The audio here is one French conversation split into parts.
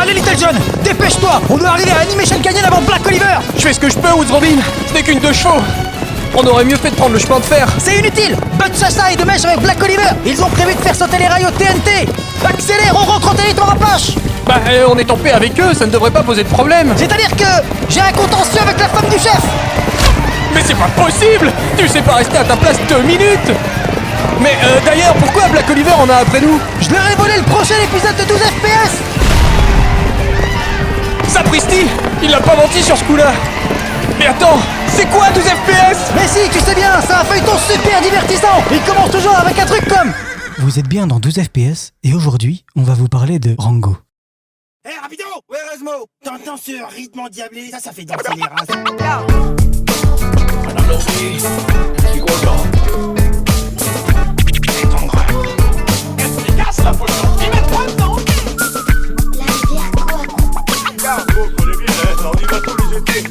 Allez Little John, dépêche-toi. On doit arriver à Animation Canyon avant Black Oliver. Je fais ce que je peux, Woods Robin. Ce n'est qu'une 2 chevaux. On aurait mieux fait de prendre le chemin de fer. C'est inutile. Bud Sasa est de mèche avec Black Oliver. Ils ont prévu de faire sauter les rails au TNT. Accélère, on rentre en territoire Apache. Bah, on est en paix avec eux, ça ne devrait pas poser de problème. C'est-à-dire que j'ai un contentieux avec la femme du chef. Mais c'est pas possible. Tu sais pas rester à ta place 2 minutes. Mais d'ailleurs, pourquoi Black Oliver en a après nous? Je leur ai volé le prochain épisode de 12 FPS. Sapristi, il n'a pas menti sur ce coup-là. Mais attends, c'est quoi 12 FPS? Mais si, tu sais bien, c'est un feuilleton super divertissant. Il commence toujours avec un truc comme... Vous êtes bien dans 12 FPS, et aujourd'hui, on va vous parler de Rango. Hé, rapido! Ouais, Erasmo! T'entends ce rythme endiablé? Ça fait danser les races. Madame Losky, je suis content. Détendre. Qu'est-ce qui casse la potion? Ils mettent pas dedans! Vous connaissez bien, on y va tous les étés.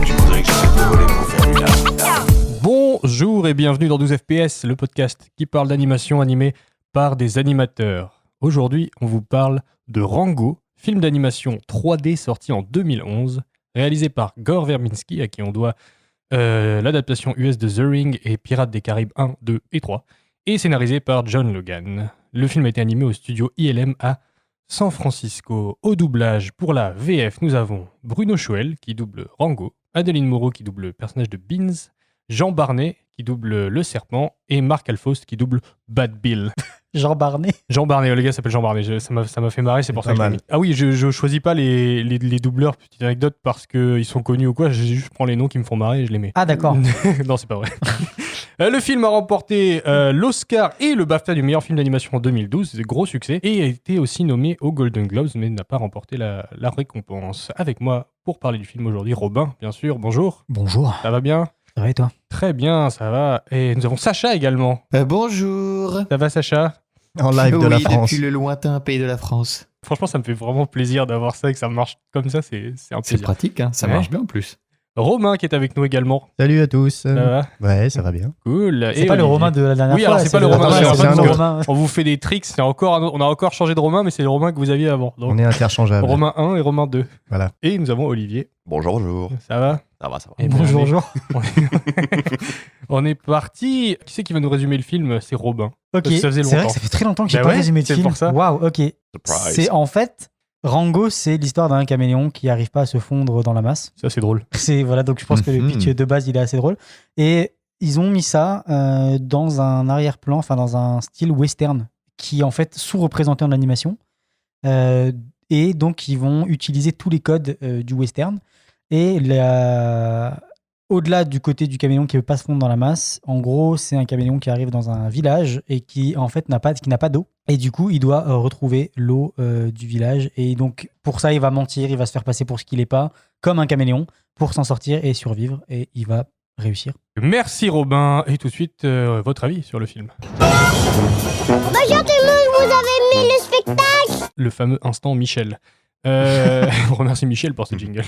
Je voudrais que j'arrête de voler pour faire du lard. Bonjour et bienvenue dans 12 FPS, le podcast qui parle d'animation animée par des animateurs. Aujourd'hui, on vous parle de Rango, film d'animation 3D sorti en 2011, réalisé par Gore Verbinski, à qui on doit l'adaptation US de The Ring et Pirates des Caraïbes 1, 2 et 3, et scénarisé par John Logan. Le film a été animé au studio ILM à San Francisco. Au doublage, pour la VF, nous avons Bruno Choel qui double Rango, Adeline Moreau qui double le personnage de Beans, Jean Barnet qui double le serpent et Marc Alfost qui double Bad Bill. Jean Barnet. Jean Barnet, le gars s'appelle Jean Barnet, ça m'a fait marrer, c'est pour ça que je l'ai mis. Ah oui, je choisis pas les doubleurs, petite anecdote, parce qu'ils sont connus ou quoi, je prends les noms qui me font marrer et je les mets. Ah d'accord. Non, c'est pas vrai. Le film a remporté l'Oscar et le BAFTA du meilleur film d'animation en 2012, c'est un gros succès, et a été aussi nommé aux Golden Globes, mais n'a pas remporté la récompense. Avec moi, pour parler du film aujourd'hui, Robin, bien sûr, bonjour. Bonjour. Ça va bien? Ça va et toi? Très bien, ça va. Et nous avons Sacha également. Bonjour. Ça va Sacha? En live de la Oui, France. depuis le lointain pays de la France. Franchement, ça me fait vraiment plaisir d'avoir ça et que ça marche comme ça, c'est un C'est plaisir. pratique, hein, ça Ouais. marche bien en plus. Romain qui est avec nous également. Salut à tous. Ça va? Ouais, ça va bien. Cool. C'est Et pas le Olivier. Romain de la dernière Oui, fois. alors c'est pas le le- Romain de la Attends, dernière c'est fois, pas le c'est Romain. On vous fait des tricks, on a encore changé de Romain, mais c'est le Romain que vous aviez avant. Donc, On est interchangeables. Romain 1 et Romain 2. Voilà. Et nous avons Olivier. Bonjour, bonjour. Ça va? Ça va, ça va. Eh ben, Bonjour, on est- bonjour. On est parti. Qui c'est qui va nous résumer le film? C'est Robin. Ok, Parce que ça faisait c'est vrai longtemps. que ça fait très longtemps que j'ai Bah pas ouais, résumé le c'est film. pour ça. Waouh, ok. Surprise. C'est en fait, Rango, c'est l'histoire d'un caméléon qui arrive pas à se fondre dans la masse. Ça, c'est drôle. C'est voilà, donc je pense que le pitch de base il est assez drôle. Et ils ont mis ça dans un arrière-plan, enfin dans un style western qui est en fait sous-représenté en animation. Et donc ils vont utiliser tous les codes du western. Et au-delà du côté du caméléon qui ne veut pas se fondre dans la masse, en gros, c'est un caméléon qui arrive dans un village et qui en fait n'a pas d'eau. Et du coup, il doit retrouver l'eau du village. Et donc, pour ça, il va mentir, il va se faire passer pour ce qu'il n'est pas, comme un caméléon, pour s'en sortir et survivre. Et il va réussir. Merci Robin. Et tout de suite, votre avis sur le film. Bonjour tout le monde, vous avez aimé le spectacle? Le fameux instant Michel. On remercie Michel pour ce jingle.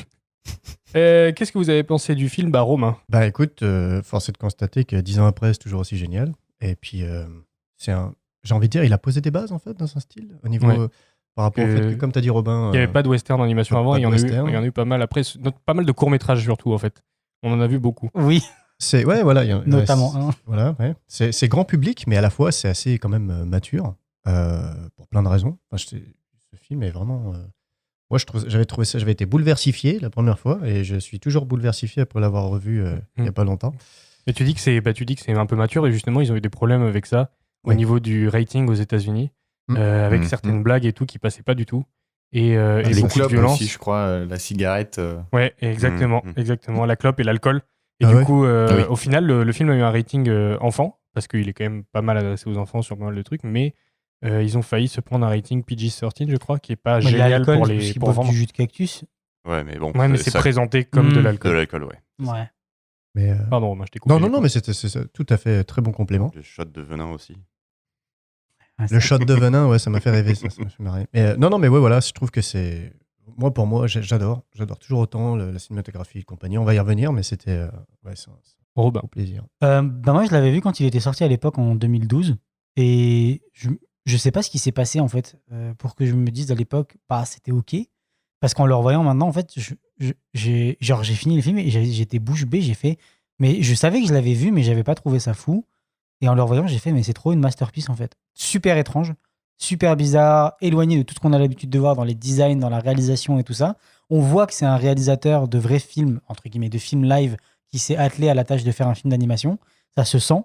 Qu'est-ce que vous avez pensé du film, Romain? Bah écoute, force est de constater que 10 ans après, c'est toujours aussi génial. Et puis, j'ai envie de dire, il a posé des bases en fait dans son style. Au niveau, Ouais. par rapport au fait que, comme tu as dit Robin, Il n'y avait pas de western en animation pas avant, de il y en a eu pas mal après, pas mal de courts-métrages surtout en fait. On en a vu beaucoup. Oui, c'est ouais, voilà, notamment. ouais, voilà, ouais. C'est grand public, mais à la fois c'est assez quand même mature pour plein de raisons. Enfin, ce film est vraiment. Moi, j'avais été bouleversifié la première fois, et je suis toujours bouleversifié après l'avoir revu il y a pas longtemps. Et tu dis que c'est un peu mature et justement ils ont eu des problèmes avec ça au Ouais. niveau du rating aux États-Unis, avec certaines blagues et tout qui passaient pas du tout et Les beaucoup de clopes violence. aussi, je crois, la cigarette. Ouais, exactement, exactement. La clope et l'alcool. Et Ah du ouais. coup, Ah oui. au final, le film a eu un rating enfant parce qu'il est quand même pas mal adressé aux enfants sur pas mal de trucs, mais ils ont failli se prendre un rating PG-13, je crois, qui est pas Mais génial l'alcool, pour parce qu'ils pour boivent vendre. du jus de cactus. Ouais, mais bon. Ouais, mais c'est ça- présenté comme de Mm. de l'alcool. l'alcool, ouais. Ouais. Mais Pardon, Romain, je t'ai coupé. non, du coup. mais c'est tout à fait très bon complément. Le shot de venin aussi. Le shot de venin, ouais, ça m'a fait rêver, ça m'a fait marrer. Mais, non, mais ouais, voilà, je trouve que c'est. Pour moi, j'adore toujours autant la cinématographie et compagnie. On va y revenir, mais c'était ouais, c'est un Robin. beau plaisir. Moi, je l'avais vu quand il était sorti à l'époque en 2012. Et je sais pas ce qui s'est passé en fait pour que je me dise à l'époque, bah c'était ok. Parce qu'en le revoyant maintenant, en fait, j'ai fini le film et j'étais bouche bée, j'ai fait. Mais je savais que je l'avais vu, mais j'avais pas trouvé ça fou. Et en le revoyant, j'ai fait, mais c'est trop une masterpiece en fait. Super étrange, super bizarre, éloigné de tout ce qu'on a l'habitude de voir dans les designs, dans la réalisation et tout ça. On voit que c'est un réalisateur de vrais films, entre guillemets, de films live, qui s'est attelé à la tâche de faire un film d'animation. Ça se sent.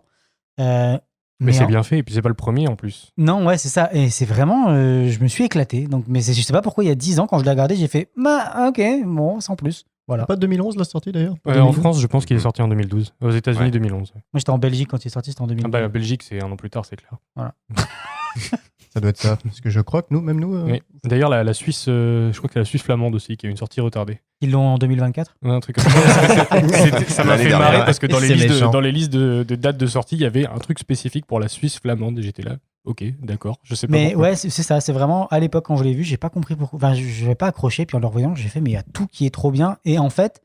Mais c'est bien fait, et puis c'est pas le premier en plus. Non, ouais, c'est ça. Et c'est vraiment. Je me suis éclaté. Donc, mais je sais pas pourquoi, il y a 10 ans, quand je l'ai regardé, j'ai fait. Bah, ok, bon, sans plus. Voilà. Pas 2011 la sortie d'ailleurs En France, je pense qu'il est sorti en 2012. Aux États-Unis, Ouais. 2011. Moi, j'étais en Belgique quand il est sorti, c'était en 2000. Ah bah, la Belgique, c'est un an plus tard, c'est clair. Ça doit être ça. Parce que je crois que nous, même nous. Oui. D'ailleurs, la Suisse, je crois que c'est la Suisse flamande aussi, qui a une sortie retardée. Ils l'ont en 2024. Ouais, un truc comme ça. Ça m'a L'année fait dernière. marrer parce que dans Et les c'est listes, méchant. dans les listes de dates de sortie, il y avait un truc spécifique pour la Suisse flamande et j'étais là. Ok, d'accord. Je sais pas. Mais pourquoi. ouais, c'est ça. C'est vraiment, à l'époque, quand je l'ai vu, j'ai pas compris pourquoi. Enfin, je n'avais pas accroché. Puis en le revoyant, j'ai fait, mais il y a tout qui est trop bien. Et en fait,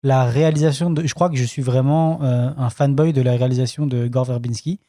la réalisation de. Je crois que je suis vraiment un fanboy de la réalisation de Gore Verbinski.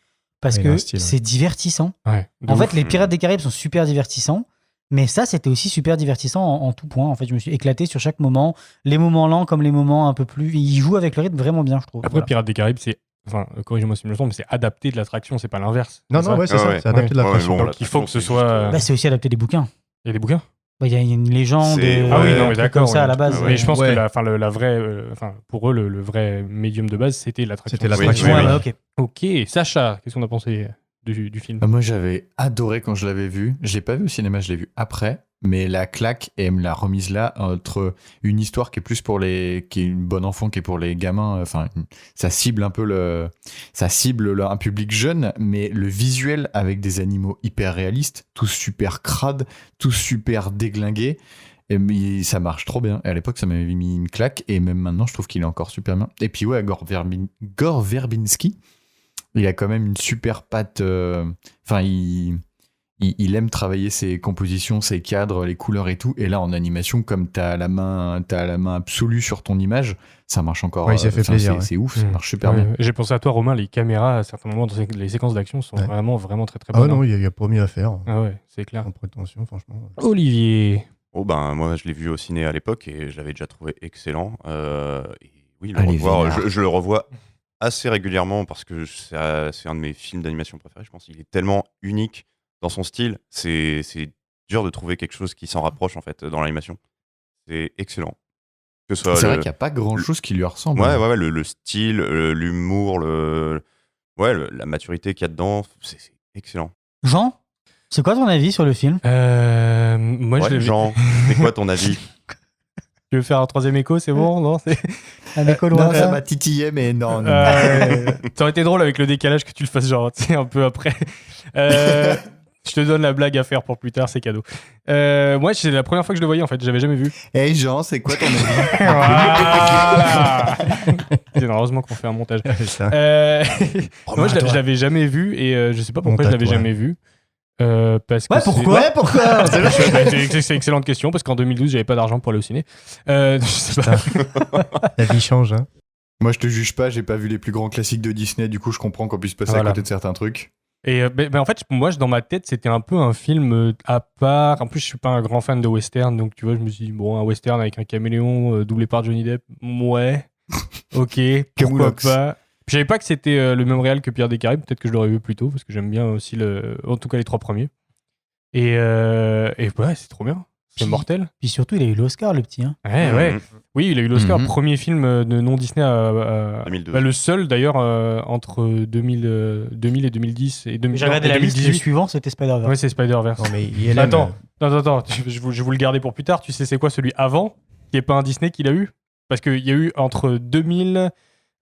Parce Il a que un style, ouais. c'est divertissant. Ouais, de En ouf. fait, les Pirates des Caraïbes sont super divertissants. Mais ça, c'était aussi super divertissant en tout point. En fait, je me suis éclaté sur chaque moment. Les moments lents comme les moments un peu plus. Il joue avec le rythme vraiment bien, je trouve. Après, Voilà. Pirates des Caraïbes, c'est. Enfin, corrige-moi si je me trompe, mais c'est adapté de l'attraction, c'est pas l'inverse. Non, C'est non, ça ouais, c'est Ah ça. ouais. C'est adapté de la Ouais, pression. bon, Donc, il faut que ce soit. Bah, c'est aussi adapté des bouquins. Il y a des bouquins. Bah, il y a une légende. C'est- Ah oui, non, mais un truc d'accord. comme ça à la ouais. base. Ah ouais. Mais je pense Ouais. que la vraie. Enfin, pour eux, le vrai médium de base, c'était l'attraction. C'était l'attraction. Oui, Ouais, oui. bah, ok. Ok, Sacha, qu'est-ce qu'on a pensé du film? Moi, j'avais adoré quand je l'avais vu. Je l'ai pas vu au cinéma, je l'ai vu après. Mais la claque, et me l'a remise là, entre une histoire qui est plus pour les. Qui est une bonne enfant, qui est pour les gamins. Enfin, ça cible un peu un public jeune, mais le visuel avec des animaux hyper réalistes, tous super crades, tous super déglingués. Et ça marche trop bien. Et à l'époque, ça m'avait mis une claque. Et même maintenant, je trouve qu'il est encore super bien. Et puis, ouais, Gore Verbinski, il a quand même une super patte. Enfin, il aime travailler ses compositions, ses cadres, les couleurs et tout. Et là, en animation, comme t'as la main absolue sur ton image, ça marche encore. Ouais, il s'est fait plaisir, C'est ouf, ça marche super Ouais, bien. j'ai pensé à toi, Romain. Les caméras, à certains moments, dans les séquences d'action, sont Ouais. vraiment, vraiment très, très Ah ouais, bonnes. non, il y a pas mieux à faire. Ah ouais, c'est clair. Sans prétention, franchement. Olivier. Oh ben moi je l'ai vu au ciné à l'époque et je l'avais déjà trouvé excellent. Et oui, Allez, revoir, vénard. je le revois assez régulièrement parce que c'est un de mes films d'animation préférés. Je pense qu'il est tellement unique dans son style. C'est dur de trouver quelque chose qui s'en rapproche en fait dans l'animation. C'est excellent. Que ce soit C'est vrai le- qu'il n'y a pas grand chose qui lui ressemble. ouais, le style, l'humour, la maturité qu'il y a dedans, c'est excellent. Jean, c'est quoi ton avis sur le film? Moi, je Ouais, l'ai vu. Jean, c'est quoi ton avis? Tu veux faire un troisième écho, c'est bon? Non, c'est... Un écho Non, ça lointain. m'a titillé, mais non. non. Ça aurait été drôle avec le décalage que tu le fasses genre, tu sais, un peu après. Je te donne la blague à faire pour plus tard, c'est cadeau. Moi, c'est la première fois que je le voyais en fait, j'avais jamais vu. Hey Jean, c'est quoi ton avis? Voilà. C'est heureusement qu'on fait un montage. Ça. Moi, je l'avais jamais vu et je sais pas pourquoi Honte je à l'avais toi. jamais vu. Parce que Ouais, pourquoi? Ouais, pourquoi c'est une excellente question parce qu'en 2012, j'avais pas d'argent pour aller au ciné. Je sais pas. La vie change, hein. Moi, je te juge pas, j'ai pas vu les plus grands classiques de Disney, du coup, je comprends qu'on puisse passer Voilà. à côté de certains trucs. Et en fait, moi, dans ma tête, c'était un peu un film à part. En plus, je suis pas un grand fan de western, donc tu vois, je me suis dit, bon, un western avec un caméléon doublé par Johnny Depp, ouais, ok, pourquoi Camoulox. pas. Puis, je savais pas que c'était le même réal que Pirates des Caraïbes, peut-être que je l'aurais vu plus tôt, parce que j'aime bien aussi, en tout cas, les 3 premiers. Et ouais, c'est trop bien, c'est Puis- mortel. Puis surtout, il a eu l'Oscar, le petit. Hein. Ouais, ouais. Oui, il a eu l'Oscar, Mhm. premier film de non-Disney à 2002. le seul d'ailleurs entre 2000 et 2010 et 2000, J'ai regardé et la liste, le 2018. suivant, c'était Spider-Verse. Ouais, c'est Spider-Verse. Non, mais il Attends, je vais vous le garder pour plus tard. Tu sais, c'est quoi celui avant, qui est pas un Disney qu'il a eu? Parce qu'il y a eu entre 2000.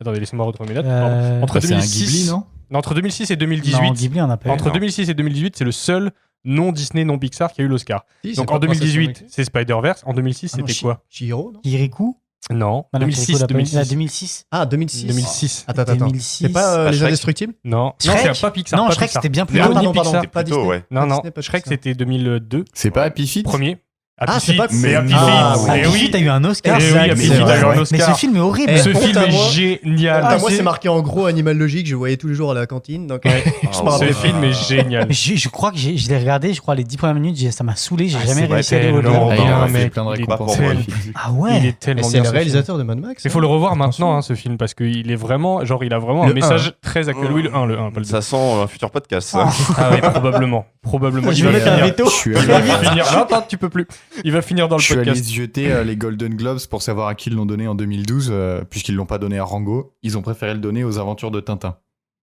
Attendez, laissez-moi retrouver mes notes. Pardon. Entre Bah, c'est un 2006, Ghibli, non? entre 2006 et 2018. Non, Ghibli, on a pas eu. Entre non. 2006 et 2018, c'est le seul non Disney, non Pixar qui a eu l'Oscar. Donc en 2018, c'est Spider-Verse. En 2006, Ah non, c'était quoi? Chihiro, non Kirikou? Non, Madame 2006, Kirikou l'a pas eu. 2006. Ah, 2006. Ah, 2006. 2006. Attends. 2006. C'est pas Pas Les Shrek. Indestructibles Non, non, Shrek c'est pas Pixar. Non, pas Shrek, Pixar. c'était bien plus Le loin. premier Pardon. Pixar. Pas plutôt, Disney. ouais. Non, non, Disney, pas Shrek Pixar. c'était 2002. C'est pas Happy Feet? Premier. Ah, c'est pas c'est Happy Ah, Feet. ouais. Eh Happy oui. Feet a eu un Oscar. Eh oui, Happy c'est Feet vrai, a eu un ouais. Mais Oscar. ce film est horrible. Ce honte film à est moi. génial. Moi, c'est marqué en gros Animal Logic, je voyais tous les jours à la cantine. Donc, je me Ce rappelle. film est génial. Mais je crois que je l'ai regardé, je crois, les 10 premières minutes, ça m'a saoulé, j'ai jamais c'est réussi à aller tellement au-delà. Ah, il bien, a fait mec. plein de Il est récompenses tellement- pour le film. Ah ouais. Il est Et tellement c'est bien. le ce film. réalisateur de Mad Max. Il faut le revoir maintenant, hein, ce film, parce qu'il est vraiment, genre, il a vraiment Le un message très actuel. Oui, le 1, pas le 2. Ça sent un futur podcast, ça. Ah oui, probablement. Probablement. Je Il vais va mettre un finir. veto. Je suis Il va allé, finir. Non, attends, tu peux plus. Il va finir dans le je suis allé podcast. jeter les Golden Globes pour savoir à qui ils l'ont donné en 2012, puisqu'ils l'ont pas donné à Rango. Ils ont préféré le donner aux aventures de Tintin.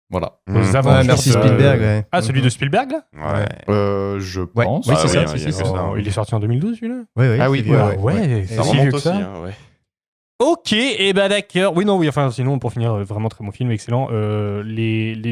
Voilà. Aux Mmh. aventures merci de- Spielberg. Ouais. Ah, celui de Spielberg, là Ouais. Je Ouais. pense. Oui, Ah c'est oui, ça. il y a c'est que ça. ça. Oh, il est sorti en 2012, celui-là. Ah oui, c'est vieux, ouais. Ouais, Ça si remonte vieux que aussi, ça. hein, ouais. Ok, et ben d'accord. Oui, non, oui, enfin, sinon, pour finir, vraiment très bon film, excellent.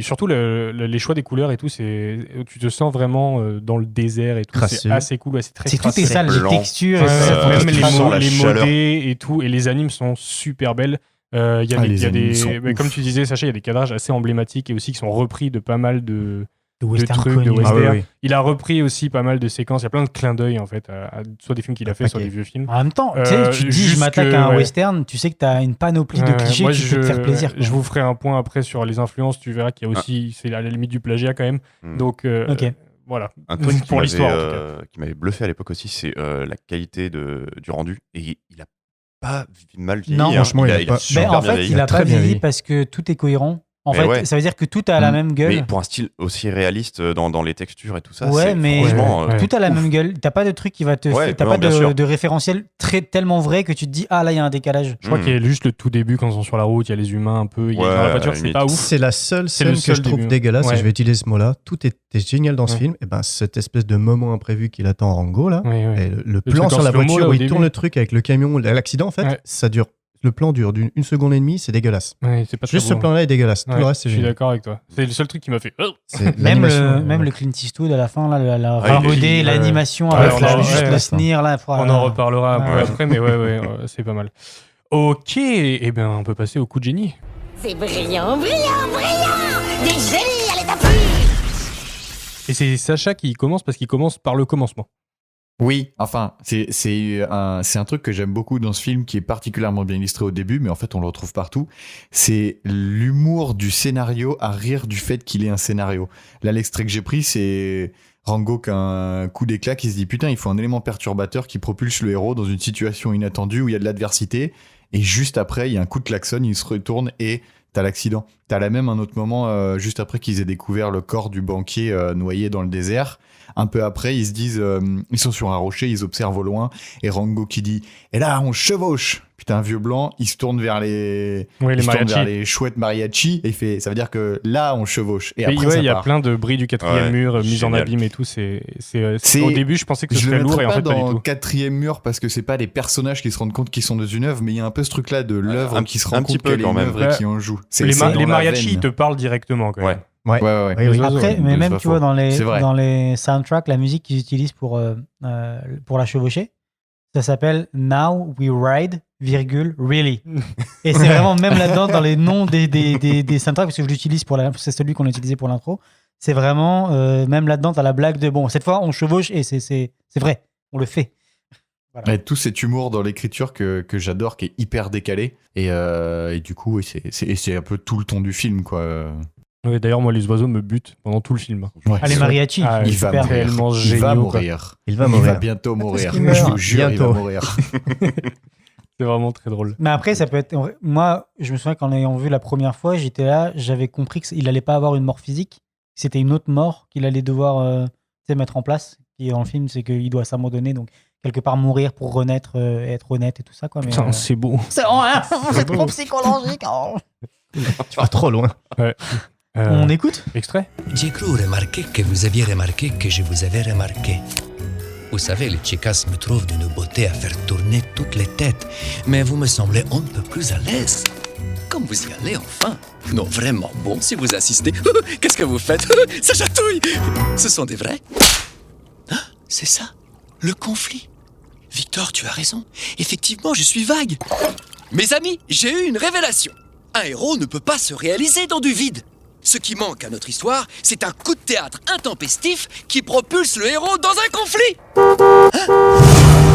Surtout les choix des couleurs et tout, tu te sens vraiment dans le désert et tout. Crasseux. C'est assez cool, ouais, c'est très C'est tout est crasseux. sale, les blanc. textures, Ouais, et même tout ça. sent la les chaleur. modés et tout, et les animes sont super belles. Il y a Ah, des, les il y a animes des- sont mais comme ouf. tu disais, Sacha, il y a des cadrages assez emblématiques et aussi qui sont repris de pas mal de western trucs, de connus. western. Ah oui, oui. Il a repris aussi pas mal de séquences. Il y a plein de clins d'œil en fait, soit des films qu'il a fait, soit paquet. des vieux films. En même temps, tu sais, tu te dis, juste je m'attaque que, à un ouais. western, tu sais que t'as une panoplie de Ouais, clichés moi, qui peut te faire plaisir. quoi. Je vous ferai un point après sur les influences. Tu verras qu'il y a aussi, c'est à la limite du plagiat quand même. Mm. Donc Ok. voilà. Un truc pour l'histoire. En tout cas. qui m'avait bluffé à l'époque aussi, c'est la qualité du rendu. Et il a pas mal vieilli. Non, hein. franchement, il a pas- super Ben, en bien fait, vieilli. il a Très pas bien vieilli vieilli. parce que tout est cohérent. En Mais fait, ouais. ça veut dire que tout a la Mm. même gueule. Mais pour un style aussi réaliste dans les textures et tout ça, Ouais, c'est mais franchement, ouais. tout a la même gueule. T'as pas de truc qui va te. Ouais, T'as non, pas bien sûr. de référentiel tellement vrai que tu te dis, ah là, il y a un décalage. Je crois qu'il y a juste le tout début quand ils sont sur la route, il y a les humains un peu, il y a Ouais, dans la voiture, à la c'est limite. pas ouf. C'est la seule C'est le scène que seul je trouve début. dégueulasse, Ouais. et je vais utiliser ce mot-là. Tout était génial dans ce Ouais. film. Et ben, cette espèce de moment imprévu qu'il attend Rango, là, Oui, oui. et le truc plan en sur la slow-mo, voiture là, où au il début. tourne le truc avec le camion, l'accident, en fait, Ouais. ça dure. Le plan dure d'une seconde et demie, c'est dégueulasse. Ouais, c'est pas très Juste ce beau. plan-là est dégueulasse. Tout Ouais, le reste, c'est je suis génial. d'accord avec toi. C'est le seul truc qui m'a fait. Oh C'est Même l'animation, le Clint Eastwood à la fin, là, la Ah, il est remodée, génial, l'animation ouais. avec Ouais, la, on en- juste ouais, le ouais. sneer là. On en reparlera un peu Ouais. après, mais ouais, c'est pas mal. Ok, et bien on peut passer au coup de génie. C'est brillant, brillant, brillant. Des génies à l'état pur. Et c'est Sacha qui commence parce qu'il commence par le commencement. Oui, enfin, c'est un truc que j'aime beaucoup dans ce film qui est particulièrement bien illustré au début, mais en fait on le retrouve partout. C'est l'humour du scénario à rire du fait qu'il ait un scénario. Là, l'extrait que j'ai pris, c'est Rango qui a un coup d'éclat qui se dit putain, il faut un élément perturbateur qui propulse le héros dans une situation inattendue où il y a de l'adversité. Et juste après, il y a un coup de klaxon, il se retourne et t'as l'accident. T'as là même un autre moment, juste après qu'ils aient découvert le corps du banquier noyé dans le désert. Un peu après, ils se disent, ils sont sur un rocher, ils observent au loin, et Rango qui dit, et là, on chevauche. Putain, un vieux blanc, il se tourne vers les, Oui, il les se tourne vers mariachis. les chouettes mariachi, et il fait, ça veut dire que là, on chevauche. Et Et après, ouais, ça il y a part. plein de bris du quatrième Ouais, mur, mise en génial. abîme et tout. C'est C'est- au début, je pensais que ce Je le serait lourd mettrais et en pas fait pas du dans tout. quatrième mur parce que c'est pas les personnages qui se rendent compte qu'ils sont dans une œuvre, mais il y a un peu ce truc-là de l'œuvre un qui se petit rend compte peu qu'elle est quand une même. œuvre et qui en joue. C'est Les dans la mariachis, veine. ils te parlent directement quand même. Ouais. Ouais, ouais. Oui, oui. Les oiseaux, Après, ouais. mais c'est même, pas tu vois, faux. C'est vrai. dans les soundtracks, la musique qu'ils utilisent pour la chevaucher, ça s'appelle Now We Ride, Really. Et c'est vraiment, même là-dedans, dans les noms des soundtracks, parce que je l'utilise c'est celui qu'on a utilisé pour l'intro, c'est vraiment, même là-dedans, t'as la blague de, bon, cette fois, on chevauche et c'est vrai, on le fait. Voilà. Et tout cet humour dans l'écriture que j'adore, qui est hyper décalé. Et du coup, oui, c'est un peu tout le ton du film, quoi. Ouais, d'ailleurs, moi, les oiseaux me butent pendant tout le film. Ouais. Ah, les mariachis, Ah, Il va super. mourir. Tellement Il va géniaux, quoi. mourir. Il va Il mourir. va bientôt mourir. qu'il Je meurt vous jure, il va bientôt. mourir. C'est vraiment très drôle. Mais après, ça peut être. Moi, je me souviens qu'en ayant vu la première fois, j'étais là, j'avais compris qu'il allait pas avoir une mort physique. C'était une autre mort qu'il allait devoir mettre en place. Qui dans le film, c'est qu'il doit s'abandonner, donc quelque part mourir pour renaître, et être honnête et tout ça. Quoi. Mais, Putain, c'est beau. c'est trop psychologique. Oh. Tu vas trop loin. On écoute Extrait. J'ai cru remarquer que vous aviez remarqué que je vous avais remarqué. Vous savez, les chicas me trouvent d'une beauté à faire tourner toutes les têtes, mais vous me semblez un peu plus à l'aise. Comme vous y allez enfin. Non, vraiment bon si vous assistez. Qu'est-ce que vous faites? Ça chatouille. Ce sont des vrais? Ah, c'est ça, le conflit. Victor, tu as raison. Effectivement, je suis vague. Mes amis, j'ai eu une révélation. Un héros ne peut pas se réaliser dans du vide. Ce qui manque à notre histoire, c'est un coup de théâtre intempestif qui propulse le héros dans un conflit. Hein?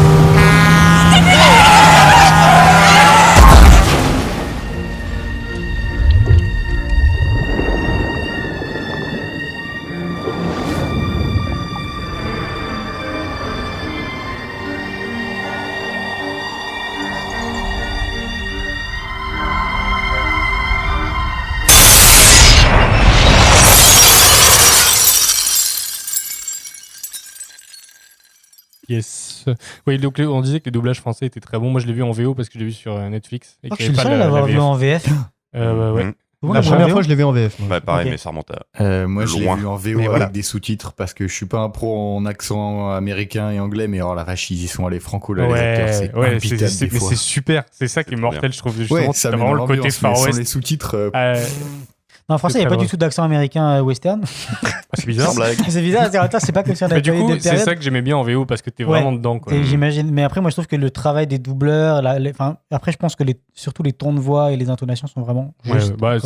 Yes. Oui, donc on disait que les doublages français étaient très bons. Moi, je l'ai vu en VO parce que je l'ai vu sur Netflix. Et Je qu'il suis y le avait pas seul à l'avoir la vu en VF. Ouais. Mhm. La première fois, je l'ai vu en VF. moi. Bah, pareil, Ok. mais ça remonte à. Moi, je l'ai Loin. vu en VO Mais avec voilà. des sous-titres parce que je suis pas un pro en accent américain et anglais, mais oh la vache, ils y sont allés franco là, les acteurs, c'est imbitable des mais fois. c'est super. C'est ça qui est C'est mortel, je trouve. Justement, Ouais, t'as ça met vraiment dans le côté l'ambiance, Far mais sans West. les sous-titres. Non, en français, il n'y a très pas du drôle. tout d'accent américain western. C'est bizarre. Sans blague. C'est bizarre, c'est pas comme si on Mais avait du pas eu coup, des c'est périodes. ça que j'aimais bien en VO parce que t'es vraiment dedans. Quoi. Et j'imagine, mais après, moi, je trouve que le travail des doubleurs, après, je pense que surtout les tons de voix et les intonations sont vraiment Ouais, juste bah, corrects.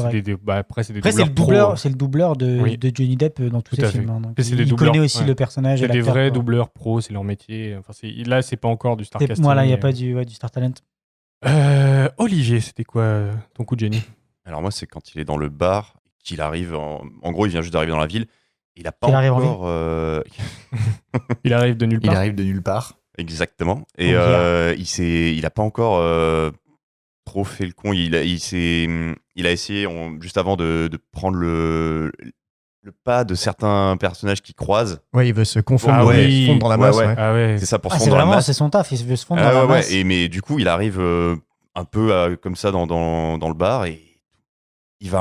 après, c'est des Après, c'est doubleurs pro. c'est le doubleur de, Oui. de Johnny Depp dans tous Tout ses à fait. films. hein, donc Et c'est des il doubleurs, connaît aussi ouais. le personnage. C'est et des l'acteur, vrais quoi. doubleurs pro, c'est leur métier. Enfin, là, c'est pas encore du star Et casting. voilà, il n'y a pas du Star Talent. Olivier, c'était quoi ton coup de génie? Alors moi, c'est quand il est dans le bar, qu'il arrive. En gros, il vient juste d'arriver dans la ville. Il a pas Qu'il arrive en encore. Il arrive de nulle Il part. arrive de nulle part. Exactement. Et Oh, il a pas encore trop fait le con. Il a essayé juste avant de prendre le pas de certains personnages qui croisent. Ouais, il veut se confondre, Ah ouais, oui. se fondre dans la Ouais, masse. ouais. ouais. Ah ouais. C'est ça, pour se Ah, fondre c'est dans la vraiment, masse. c'est son taf, il veut se fondre Ah dans la ouais, masse. mais du coup, il arrive un peu comme ça dans le bar et il va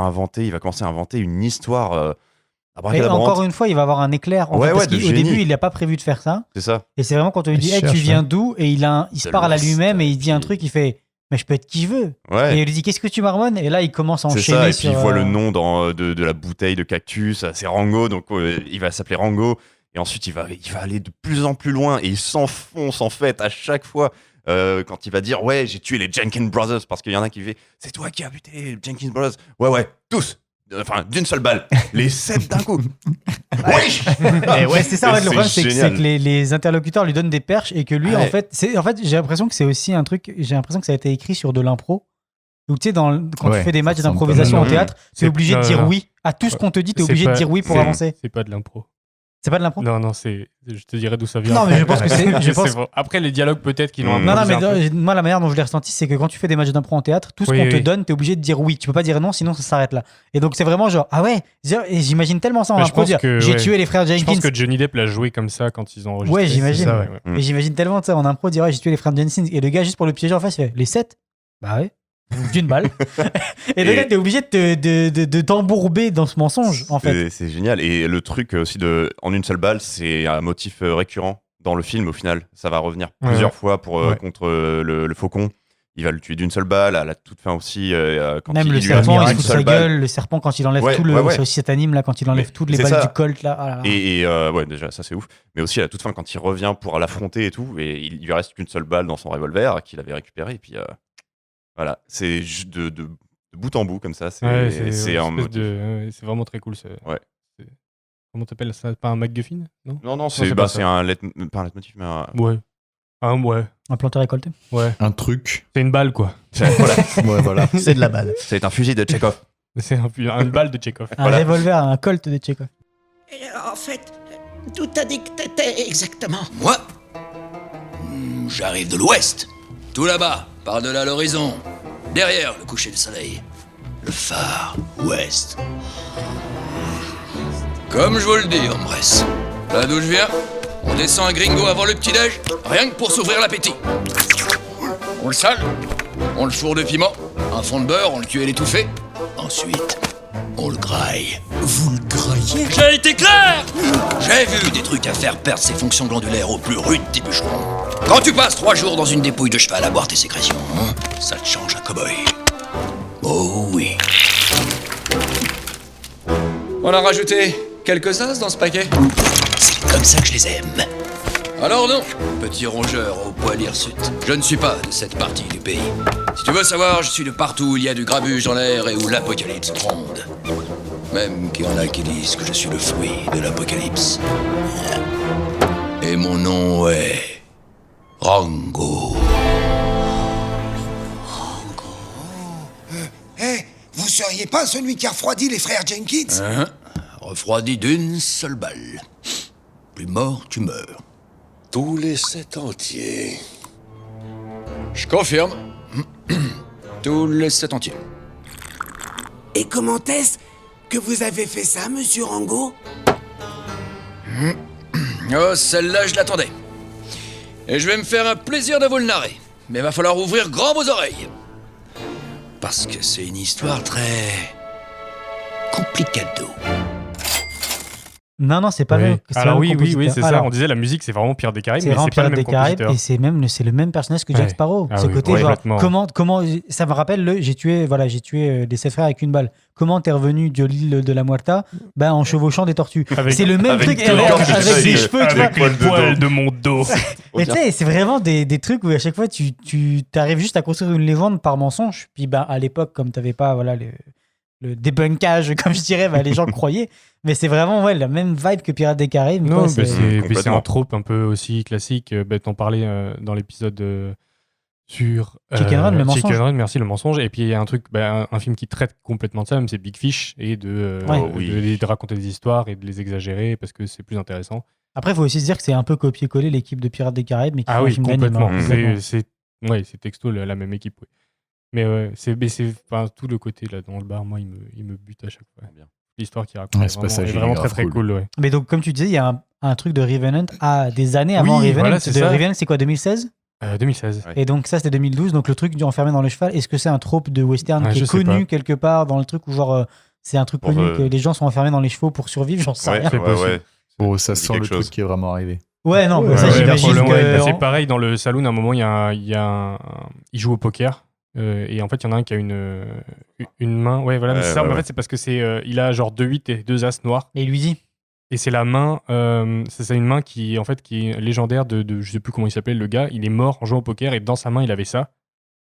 commencer à inventer une histoire Et abracadabrante. encore une fois, il va avoir un éclair. En Ouais, fait, parce ouais, de qu'au génie. début, il n'a pas prévu de faire ça. C'est ça. Et c'est vraiment quand on lui Il dit hey, cherche, tu viens ouais. d'où et il se De parle à l'Ouest, lui-même et il dit un puis- truc, il fait mais je peux être qui je veux. Ouais. Et il lui dit qu'est-ce que tu marmonnes et là il commence à C'est enchaîner ça, et puis il sur, voit le nom de la bouteille de cactus, c'est Rango, donc il va s'appeler Rango, et ensuite il va aller de plus en plus loin, et il s'enfonce en fait à chaque fois quand il va dire ouais, j'ai tué les Jenkins Brothers, parce qu'il y en a qui fait c'est toi qui as buté les Jenkins Brothers, ouais, tous, enfin d'une seule balle, les 7 d'un coup. Oui. Et ouais, c'est ça. En fait, le problème, c'est génial. que les interlocuteurs lui donnent des perches et que lui, Ouais. en fait, j'ai l'impression que c'est aussi un truc. J'ai l'impression que ça a été écrit sur de l'impro. Ou tu sais, quand Ouais, tu fais des matchs ça ressemble d'improvisation pas en mal. théâtre, tu es C'est- obligé de non, dire non. oui à tout ce qu'on te dit. Tu es C'est obligé de pas- dire oui pour c'est- avancer. C'est pas de l'impro. C'est pas de l'impro. Non, je te dirai d'où ça vient. Non, mais je pense que c'est- je pense- vrai. Après, les dialogues, peut-être qu'ils l'ont Non, non, improvisé mais un peu. moi, la manière dont je l'ai ressenti, c'est que quand tu fais des matchs d'impro en théâtre, tout ce Oui, qu'on te oui. donne, tu es obligé de dire oui. Tu peux pas dire non, sinon ça s'arrête là. Et donc, c'est vraiment genre, ah ouais, et j'imagine tellement ça en Mais je impro, pense dire que, j'ai ouais. tué les frères Je pense Jenkins. que Johnny Depp l'a joué comme ça quand ils ont enregistré. Ouais, j'imagine. C'est ça, Mm. Mais j'imagine tellement, tu sais, en impro, dire ouais, j'ai tué les frères Jenkins. Et le gars, juste pour le piéger en face, il fait les 7 Bah ouais. D'une balle. Et le Et- gars, t'es obligé de t'embourber dans ce mensonge, en fait. C'est génial. Et le truc aussi en une seule balle, c'est un motif récurrent dans le film au final. Ça va revenir plusieurs fois Ouais. contre le faucon. Il va le tuer d'une seule balle, à la toute fin aussi. Quand Même il le lui serpent, aspire il se une fout seule sa balle. gueule. Le serpent, quand il enlève Ouais, tout le. ouais. C'est aussi cet anime là, quand il enlève Mais toutes les c'est balles ça. du Colt là. Ah là là. Et ouais, déjà, ça c'est ouf. Mais aussi à la toute fin, quand il revient pour l'affronter et tout, et il lui reste qu'une seule balle dans son revolver qu'il avait récupéré. Et puis voilà, c'est juste de bout en bout comme ça. C'est Ouais, c'est un espèce motif. c'est vraiment très cool. Ouais. Comment t'appelles ça? Pas un MacGuffin? Non? Non, c'est c'est pas ça. un pas un leitmotiv, mais un. Ouais. Ouais. Un planteur récolté. Ouais. Un truc. C'est une balle, quoi. Voilà, Ouais, voilà. C'est de la balle. c'est un fusil de Chekhov. C'est une balle de Chekhov. Un Voilà. revolver, un Colt de Tchekhov. En fait, tout a dit que t'étais exactement. Moi J'arrive de l'ouest. Tout là-bas, par-delà l'horizon. Derrière le coucher du soleil. Le phare ouest. Comme je vous le dis, Hombres. Là d'où je viens, on descend un gringo avant le petit-déj, rien que pour s'ouvrir l'appétit. On le sale, on le fourre de piment, un fond de beurre, on le cuit et l'étouffe. Ensuite, on le graille. Vous le graillez? J'ai été clair! J'ai vu des trucs à faire perdre ses fonctions glandulaires au plus rude des bûcherons. Quand tu passes 3 jours dans une dépouille de cheval à boire tes sécrétions, ça te change un cow-boy. Oh oui. On a rajouté quelques as dans ce paquet. C'est comme ça que je les aime. Alors non, petit rongeur au poil hirsute, je ne suis pas de cette partie du pays. Si tu veux savoir, je suis de partout où il y a du grabuge dans l'air et où l'apocalypse gronde. Même qu'il y en a qui disent que je suis le fruit de l'apocalypse. Et mon nom est Rango. seriez pas celui qui a refroidi les frères Jenkins? Hein? Refroidi d'une seule balle. Plus mort, tu meurs. Tous les 7 entiers. Je confirme. Tous les 7 entiers. Et comment est-ce que vous avez fait ça, monsieur Rango? Oh, celle-là, je l'attendais. Et je vais me faire un plaisir de vous le narrer. Mais va falloir ouvrir grand vos oreilles. Parce que c'est une histoire très... complicado. Non, c'est pas Ouais. le même. c'est Alors pas le oui, même compositeur. c'est ça. Alors, On disait la musique, c'est vraiment Pirates des Caraïbes, c'est mais vraiment c'est pas le Pirates même des Caraïbes compositeur. et c'est le même personnage que Jack Ouais. Sparrow. Ah Ce oui, côté, ouais, genre, complètement. comment, ça me rappelle j'ai tué les 7 frères avec une balle. Comment t'es revenu de l'île de la Muerta? En chevauchant des tortues. Avec- C'est le même avec truc deux avec corps, des avec- cheveux, tu vois. Avec les poils de mon dos. Mais tu sais, c'est vraiment des trucs où à chaque fois tu arrives juste à construire une légende par mensonge. Puis à l'époque, comme t'avais pas le débunkage, comme je dirais, les gens croyaient. Mais c'est vraiment la même vibe que Pirates des Caraïbes. Non, quoi, mais c'est Complètement. un trope un peu aussi classique. T'en parlais dans l'épisode sur Chicken Run, le mensonge. Chicken Run, merci, le mensonge. Et puis il y a un truc, un film qui traite complètement de ça, même c'est Big Fish, et de raconter des histoires et de les exagérer parce que c'est plus intéressant. Après, il faut aussi se dire que c'est un peu copier-coller l'équipe de Pirates des Caraïbes, mais qui font un oui, film d'anime. complètement. Complètement. C'est texto la même équipe. Oui. Mais c'est tout le côté là dans le bar, moi, il me bute à chaque fois. Bien. L'histoire qu'il raconte Ouais, ce passage, est il est vraiment grave très cool. cool. Ouais. Mais donc, comme tu disais, il y a un truc de Revenant des années avant Oui, Revenant. voilà, c'est ça. Revenant, c'est quoi, 2016? 2016. Ouais. Et donc, ça, c'était 2012. Donc, le truc du enfermé dans le cheval, est-ce que c'est un trope de western Ouais, qui je est sais connu pas. quelque part dans le truc où, genre, c'est un truc Pour, connu que les gens sont enfermés dans les chevaux pour survivre? J'en sais rien. C'est possible. Oh, ça dit sent le quelque truc chose. qui est vraiment arrivé. Ouais, non, Ouais, ça, ouais, j'imagine probablement, que. c'est pareil dans le saloon. À un moment, il joue au poker. Et en fait, il y en a un qui a une main. Ouais, voilà. mais c'est ça. Ouais, Mais en ouais. fait, c'est parce que il a genre 2-8 et 2 as noirs. Et il lui dit. Et c'est la main. C'est une main qui est légendaire de je sais plus comment il s'appelle le gars. Il est mort en jouant au poker et dans sa main, il avait ça.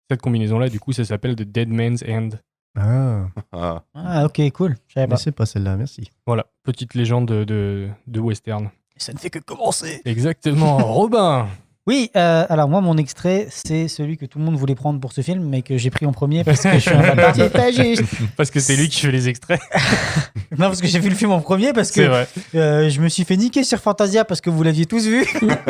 Cette combinaison-là, du coup, ça s'appelle The Dead Man's Hand. Ah, Ah. Ah, ok, cool. Je savais mais pas. c'est pas celle-là, merci. Voilà, petite légende de western. Ça ne fait que commencer. Exactement. Robin. Oui, alors moi, mon extrait, c'est celui que tout le monde voulait prendre pour ce film, mais que j'ai pris en premier parce que je suis un bâtard. C'est pas juste. Parce que c'est lui qui fait les extraits. Non, parce que j'ai vu le film en premier, parce C'est que vrai. je me suis fait niquer sur Fantasia parce que vous l'aviez tous vu.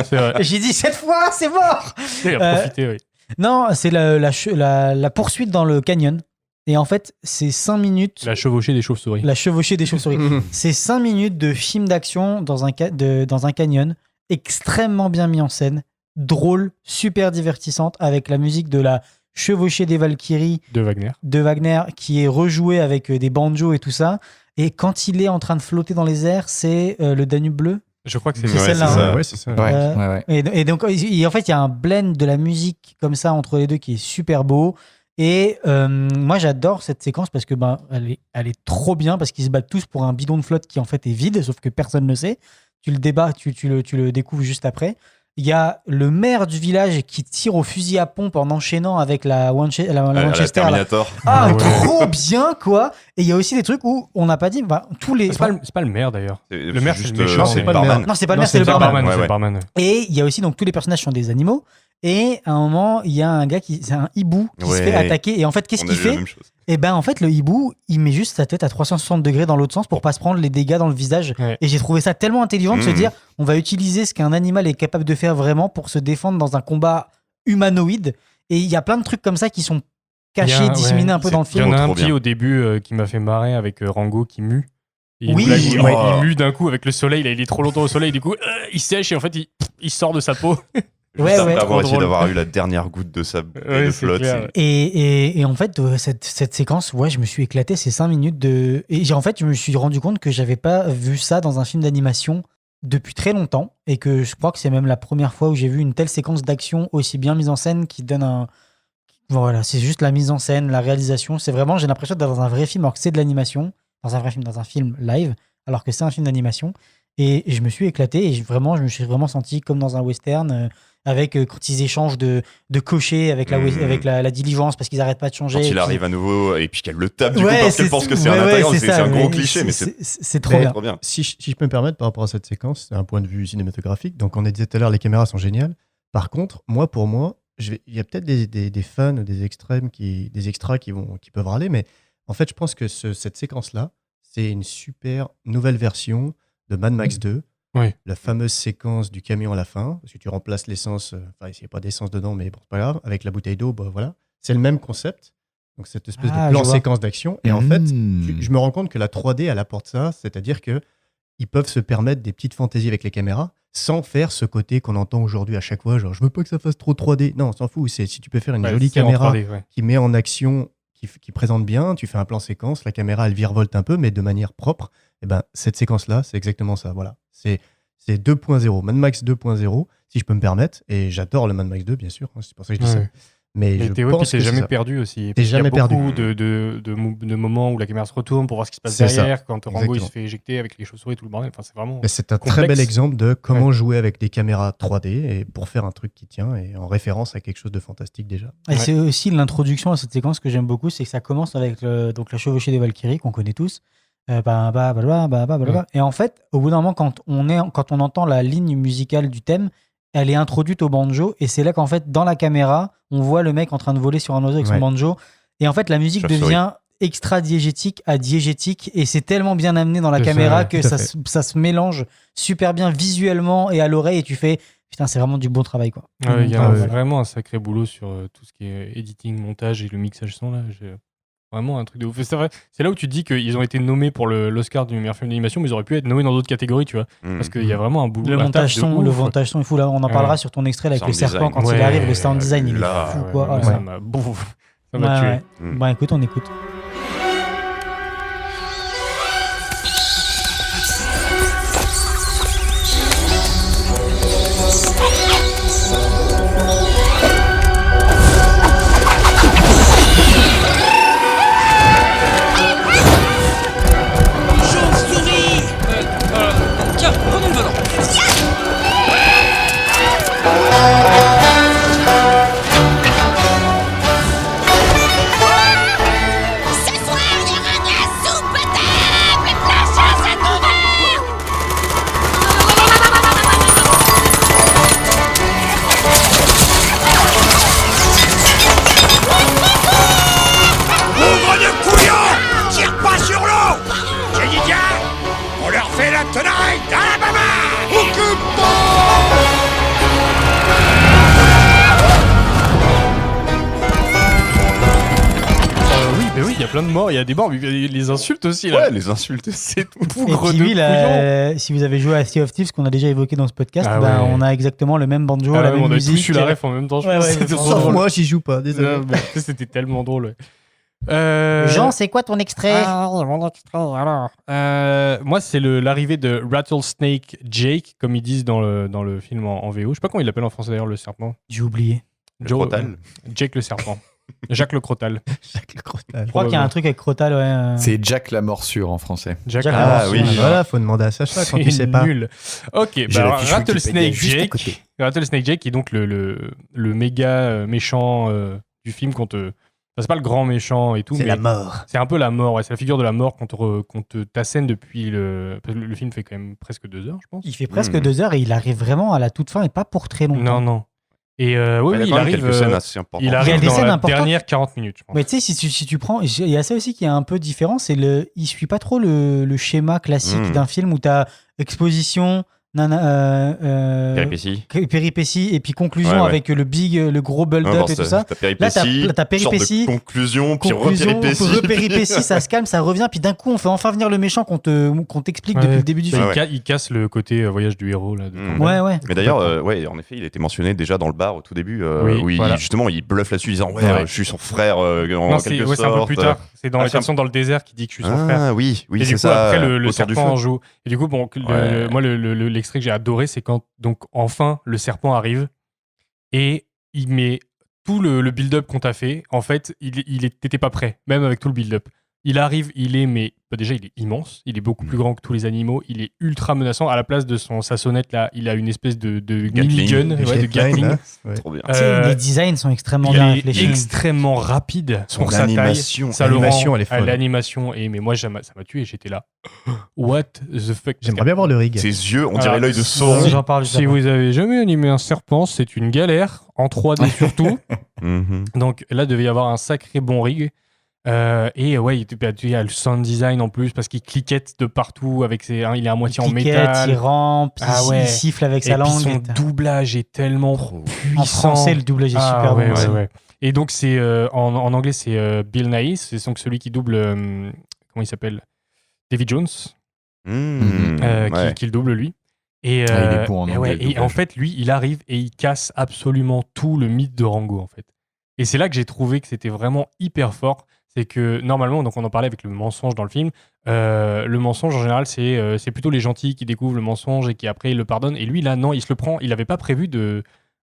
C'est vrai. Et j'ai dit, cette fois, c'est mort. Il a profité, oui. Non, c'est la poursuite dans le canyon. Et en fait, c'est 5 minutes. La chevauchée des chauves-souris. La chevauchée des chauves-souris. C'est 5 minutes de film d'action dans un canyon, extrêmement bien mis en scène, drôle, super divertissante, avec la musique de la chevauchée des Valkyries De Wagner. de Wagner qui est rejouée avec des banjos et tout ça. Et quand il est en train de flotter dans les airs, c'est le Danube bleu. Je crois que c'est C'est celle-là, c'est ça. Ouais, c'est ça. ouais, Euh, ouais, ouais. Et donc, en fait, il y a un blend de la musique comme ça entre les deux qui est super beau. Et moi, j'adore cette séquence parce que elle est trop bien parce qu'ils se battent tous pour un bidon de flotte qui en fait est vide, sauf que personne ne le sait. Tu le débats, tu le découvres juste après. Il y a le maire du village qui tire au fusil à pompe en enchaînant avec la Manchester. À la Terminator. Ah, Ah ouais. trop bien, quoi! Et il y a aussi des trucs où on n'a pas dit, tous les. C'est pas le maire d'ailleurs. Le maire, c'est juste, le méchant. Non, c'est le pas le barman. maire. Non, c'est pas le Non, maire, c'est le c'est le barman. barman. Ouais, C'est ouais. le barman. Et il y a aussi, donc, tous les personnages sont des animaux. Et à un moment, il y a un gars c'est un hibou qui se Ouais. fait attaquer. Et en fait, qu'est-ce On a qu'il vu la fait? même chose. Et ben, en fait, le hibou, il met juste sa tête à 360 degrés dans l'autre sens pour pas se prendre les dégâts dans le visage. Ouais. Et j'ai trouvé ça tellement intelligent de se Mhm. dire, on va utiliser ce qu'un animal est capable de faire vraiment pour se défendre dans un combat humanoïde. Et il y a plein de trucs comme ça qui sont cachés, Il y a- disséminés un peu dans le Il y film. en a un Trop petit bien. au début qui m'a fait marrer avec Rango qui mue. Et Oui. une blague où Oh. il mue d'un coup avec le soleil. Là, il est trop longtemps au soleil. Du coup, il sèche et en fait, il sort de sa peau. Ouais, Juste ouais. après avoir Trop essayé drôle. d'avoir eu la dernière goutte de sa bouteille Ouais, de c'est flotte. clair. Et en fait, cette séquence, ouais, je me suis éclaté ces 5 minutes de. Et en fait, je me suis rendu compte que j'avais pas vu ça dans un film d'animation depuis très longtemps. Et que je crois que c'est même la première fois où j'ai vu une telle séquence d'action aussi bien mise en scène qui donne un. Voilà, c'est juste la mise en scène, la réalisation. C'est vraiment, j'ai l'impression d'être dans un vrai film alors que c'est de l'animation. Dans un vrai film, dans un film live, alors que c'est un film d'animation. Et je me suis éclaté et je me suis vraiment senti comme dans un western. Avec quand ils échangent de cocher avec la diligence parce qu'ils n'arrêtent pas de changer. Quand et il puis- arrive à nouveau et puis qu'elle le tape du coup Ouais, parce qu'elle pense que c'est un ouais, attaquant, c'est c'est ça, un gros mais cliché, mais c'est c'est trop bien. trop bien. Si je peux me permettre par rapport à cette séquence, c'est un point de vue cinématographique. Donc, on a dit tout à l'heure, les caméras sont géniales. Par contre, pour moi, il y a peut-être des fans, des extrêmes, des extras qui peuvent râler, mais En fait, je pense que cette séquence-là, c'est une super nouvelle version de Mad Max 2. Oui. La fameuse séquence du camion à la fin, parce que tu remplaces l'essence, enfin, il n'y a pas d'essence dedans, mais bon, c'est pas grave, avec la bouteille d'eau, bah, voilà. C'est le même concept. Donc, cette espèce de plan séquence d'action. Et en fait, je me rends compte que la 3D, elle apporte ça, c'est-à-dire que ils peuvent se permettre des petites fantaisies avec les caméras sans faire ce côté qu'on entend aujourd'hui à chaque fois, genre je veux pas que ça fasse trop 3D. Non, on s'en fout. C'est si tu peux faire une jolie caméra 3D, ouais. qui met en action, qui présente bien, tu fais un plan séquence, la caméra elle virevolte un peu, mais de manière propre. Et ben cette séquence-là, c'est exactement ça. Voilà, c'est 2.0, Mad Max 2.0, si je peux me permettre. Et j'adore le Mad Max 2, bien sûr. C'est pour ça que je dis ça. Mais je pense que t'es jamais ça. perdu aussi. T'es jamais perdu. Il y a beaucoup de moments où la caméra se retourne pour voir ce qui se passe C'est derrière, ça. quand Rango il se fait éjecter avec les chauves-souris et tout le bordel. Enfin, c'est vraiment. Mais c'est un complexe. très bel exemple de comment jouer avec des caméras 3D et pour faire un truc qui tient et en référence à quelque chose de fantastique déjà. Et c'est aussi l'introduction à cette séquence que j'aime beaucoup, c'est que ça commence avec donc la chevauchée des Valkyries qu'on connaît tous. Et en fait, au bout d'un moment, quand on entend la ligne musicale du thème, elle est introduite au banjo et c'est là qu'en fait, dans la caméra, on voit le mec en train de voler sur un oiseau avec son banjo. Et en fait, la musique devient extra-diégétique à diégétique et c'est tellement bien amené dans la caméra que ça se mélange super bien visuellement et à l'oreille et tu fais putain, c'est vraiment du bon travail quoi. Il y a vraiment un sacré boulot sur tout ce qui est editing, montage et le mixage son là. Vraiment un truc de ouf. C'est vrai, c'est là où tu te dis qu'ils ont été nommés pour l'Oscar du meilleur film d'animation, mais ils auraient pu être nommés dans d'autres catégories, tu vois. Parce qu'il y a vraiment un boulot. Le montage son est fou. Là, on en parlera sur ton extrait là, avec le serpent quand il arrive. Le sound design, il est fou quoi. Ça m'a tué. Bah écoute, on écoute. Il y a plein de morts, il y a des morts, mais il y a les insultes aussi là. Ouais, les insultes. C'est tout bougre de couillon. Si vous avez joué à Sea of Thieves, qu'on a déjà évoqué dans ce podcast, on a exactement le même banjo, la même musique. On a tous su la ref en même temps, je pense. Sauf moi, j'y joue pas, désolé. C'était tellement drôle. Jean, c'est quoi ton extrait? Mon extrait, alors. Moi, c'est l'arrivée de Rattlesnake Jake, comme ils disent dans le film en VO. Je sais pas comment il l'appelle en français d'ailleurs, le serpent. J'ai oublié. Jake le serpent. Jacques le Crotal. Jacques le Crotal. Je crois qu'il y a un truc avec Crotal, ouais. C'est Jack la morsure en français. Jack la morsure. Oui. Voilà, faut demander à Sacha quand tu sais pas. C'est nul. Ok, bah Rattlesnake Jake. Rattlesnake Jake est donc le méga méchant du film qu'on te... c'est pas le grand méchant et tout, c'est la mort. C'est un peu la mort, c'est la figure de la mort qu'on te t'assène depuis le film fait quand même presque 2 heures, je pense. Il fait presque 2 heures et il arrive vraiment à la toute fin et pas pour très longtemps. Non. Et oui, il arrive dans la dernière 40 minutes, je pense. Mais tu sais, si tu prends, il y a ça aussi qui est un peu différent, c'est il suit pas trop le schéma classique d'un film où t'as exposition, péripéties et puis conclusion avec le gros build-up et tout ça. Là, t'as péripéties, conclusion, puis repéripéties. Ça se calme, ça revient, puis d'un coup, on fait enfin venir le méchant qu'on t'explique depuis le début du film. Il casse le côté voyage du héros. Là, ouais. Mais d'ailleurs, en effet, il a été mentionné déjà dans le bar au tout début, où justement, il bluffe là-dessus, disant je suis son frère en quelque sorte. C'est un peu plus tard. C'est dans la version dans le désert qui dit que je suis son frère. Oui, et c'est ça. Après, le serpent en joue. Et du coup, moi, l'extrait que j'ai adoré, c'est quand donc enfin le serpent arrive et il met tout le build-up qu'on t'a fait. En fait, t'étais pas prêt, même avec tout le build-up. Il arrive, déjà il est immense, il est beaucoup plus grand que tous les animaux, il est ultra menaçant. À la place de sa sonnette là, il a une espèce de mini-gun, de Gatling. Trop bien. Les designs sont extrêmement bien réfléchis. Il est extrêmement rapide pour sa taille. Ça le rend à l'animation. Mais moi, ça m'a tué et j'étais là. What the fuck? J'aimerais bien voir le rig. Ses yeux, on dirait l'œil de Sauron. J'en parle. Si vous avez jamais animé un serpent, c'est une galère, en 3D surtout. Donc là, devait y avoir un sacré bon rig. Et ouais, il y a le sound design en plus parce qu'il cliquette de partout avec ses, hein, il est à moitié en cliquette, métal. il rampe, il siffle avec sa Et puis langue. son doublage est tellement puissant. En français, le doublage est super bon aussi. Ouais. Et donc c'est en anglais c'est Bill Nighy, c'est donc celui qui double comment il s'appelle, Davy Jones, qui le double lui. Et, il est bon en anglais. et en fait lui il arrive et il casse absolument tout le mythe de Rango en fait. Et c'est là que j'ai trouvé que c'était vraiment hyper fort. C'est que normalement, donc on en parlait avec le mensonge dans le film, le mensonge en général c'est plutôt les gentils qui découvrent le mensonge et qui après ils le pardonnent. Et lui là non, il se le prend, il n'avait pas prévu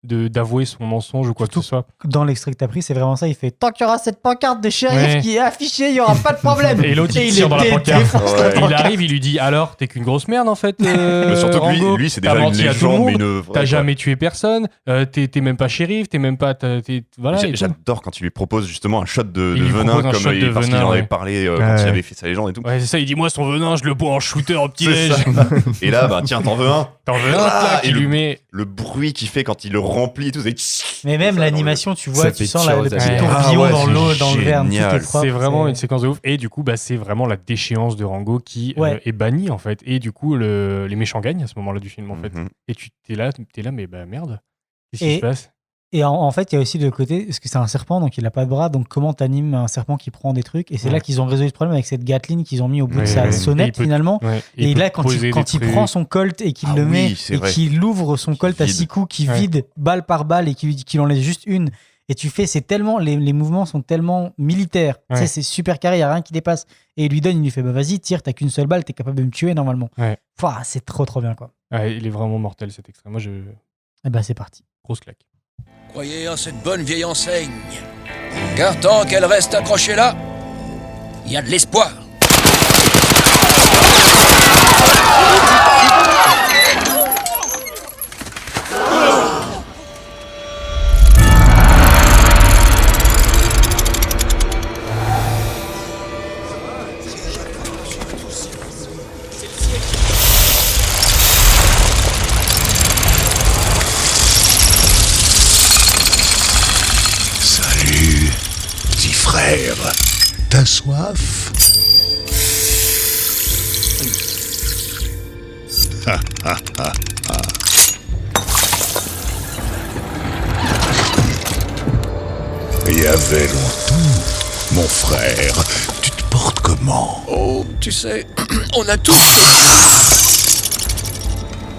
d'avouer son mensonge ou quoi que ce soit. Dans l'extrait que t'as pris, c'est vraiment ça. Il fait tant qu'il y aura cette pancarte de shérif qui est affichée, il y aura pas de problème. Et l'autre il tire dans la pancarte. Il arrive, il lui dit alors t'es qu'une grosse merde en fait. Mais surtout que lui c'est déjà une légende, mais une vraie. T'as jamais tué personne. T'es même pas shérif, t'es même pas. Voilà. J'adore quand il lui propose justement un shot de venin parce qu'il en avait parlé quand il avait fait sa légende et tout. Ouais, c'est ça. Il dit moi son venin je le bois en shooter au petit déj. Et là tiens t'en veux un. T'en veux un. Et lui met le bruit qu'il fait quand il le remplit et tout. Mais même l'animation, tu vois, tu sens le petit tourbillon dans l'eau, dans le verre. C'est vraiment une séquence de ouf. Et du coup, c'est vraiment la déchéance de Rango qui est bannie en fait. Et du coup, les méchants gagnent à ce moment-là du film en fait. Et tu t'es là, mais merde. Qu'est-ce qui se passe? Et en fait, il y a aussi le côté, parce que c'est un serpent, donc il n'a pas de bras, donc comment t'animes un serpent qui prend des trucs? Et c'est là qu'ils ont résolu ce problème avec cette Gatling qu'ils ont mis au bout de sa sonnette finalement. Et là, quand il prend son colt et qu'il le met, et qu'il ouvre son colt à 6 coups, qu'il vide balle par balle et qu'il en laisse juste une, et tu fais, c'est tellement, les mouvements sont tellement militaires, tu sais, c'est super carré, il n'y a rien qui dépasse. Et il lui fait, bah vas-y, tire, t'as qu'une seule balle, t'es capable de me tuer normalement. C'est trop bien quoi. Il est vraiment mortel cet extrait. Moi, Et bah c'est parti. Grosse claque. Croyez en cette bonne vieille enseigne, car tant qu'elle reste accrochée là, il y a de l'espoir. T'as soif? Il y avait longtemps, mon frère. Tu te portes comment? Oh, tu sais, on a tout.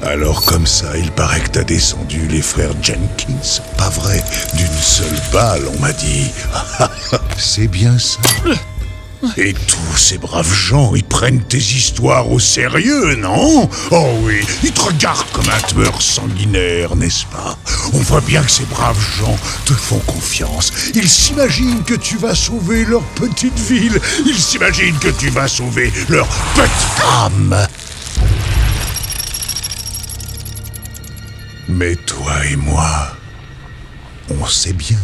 Alors comme ça, il paraît que t'as descendu les frères Jenkins. Pas vrai, d'une seule balle, on m'a dit. C'est bien ça. Et tous ces braves gens, ils prennent tes histoires au sérieux, non? Oh oui, ils te regardent comme un tueur sanguinaire, n'est-ce pas? On voit bien que ces braves gens te font confiance. Ils s'imaginent que tu vas sauver leur petite ville. Ils s'imaginent que tu vas sauver leur petite âme. Mais toi et moi, on sait bien.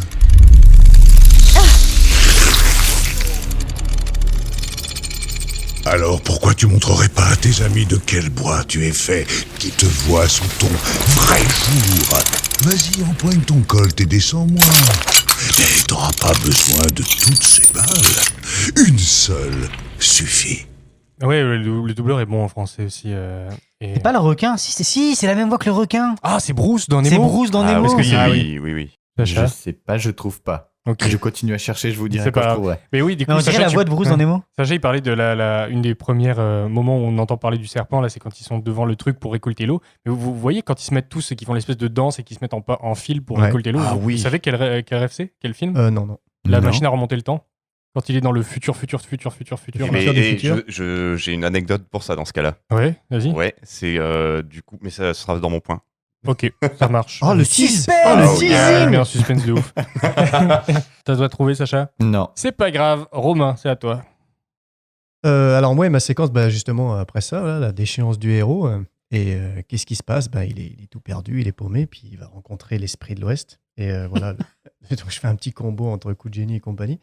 Alors pourquoi tu montrerais pas à tes amis de quel bois tu es fait, qui te voient sous ton vrai jour? Vas-y, empoigne ton colt et descends-moi. Et t'auras pas besoin de toutes ces balles. Une seule suffit. Ouais, le doubleur est bon en français aussi. C'est pas le requin? Si, c'est la même voix que le requin. Ah, c'est Bruce dans Nemo. C'est Bruce dans Nemo. Oui. Je sais pas, je trouve pas. Okay. Je continue à chercher, je vous dirai quand je trouverai. Mais oui, du coup, on dirait la voix de Bruce dans Nemo. Sacha, il parlait de une des premières moments où on entend parler du serpent, là, c'est quand ils sont devant le truc pour récolter l'eau. Mais vous voyez, quand ils se mettent tous, qui font l'espèce de danse et qui se mettent en file pour récolter l'eau, vous savez quel rêve c'est? Quel film? Non. La machine à remonter le temps. Quand il est dans le futur. J'ai une anecdote pour ça dans ce cas-là. Ouais, vas-y. Ouais, c'est du coup, mais ça sera dans mon point. Ok, ça marche. Oh, le teasing! Un suspense de ouf. T'as doit trouver, Sacha? Non. C'est pas grave. Romain, c'est à toi. Alors moi, ma séquence, justement, après ça, là, la déchéance du héros, qu'est-ce qui se passe? Il est tout perdu, il est paumé, puis il va rencontrer l'esprit de l'Ouest. Et voilà, donc je fais un petit combo entre coup de génie et compagnie.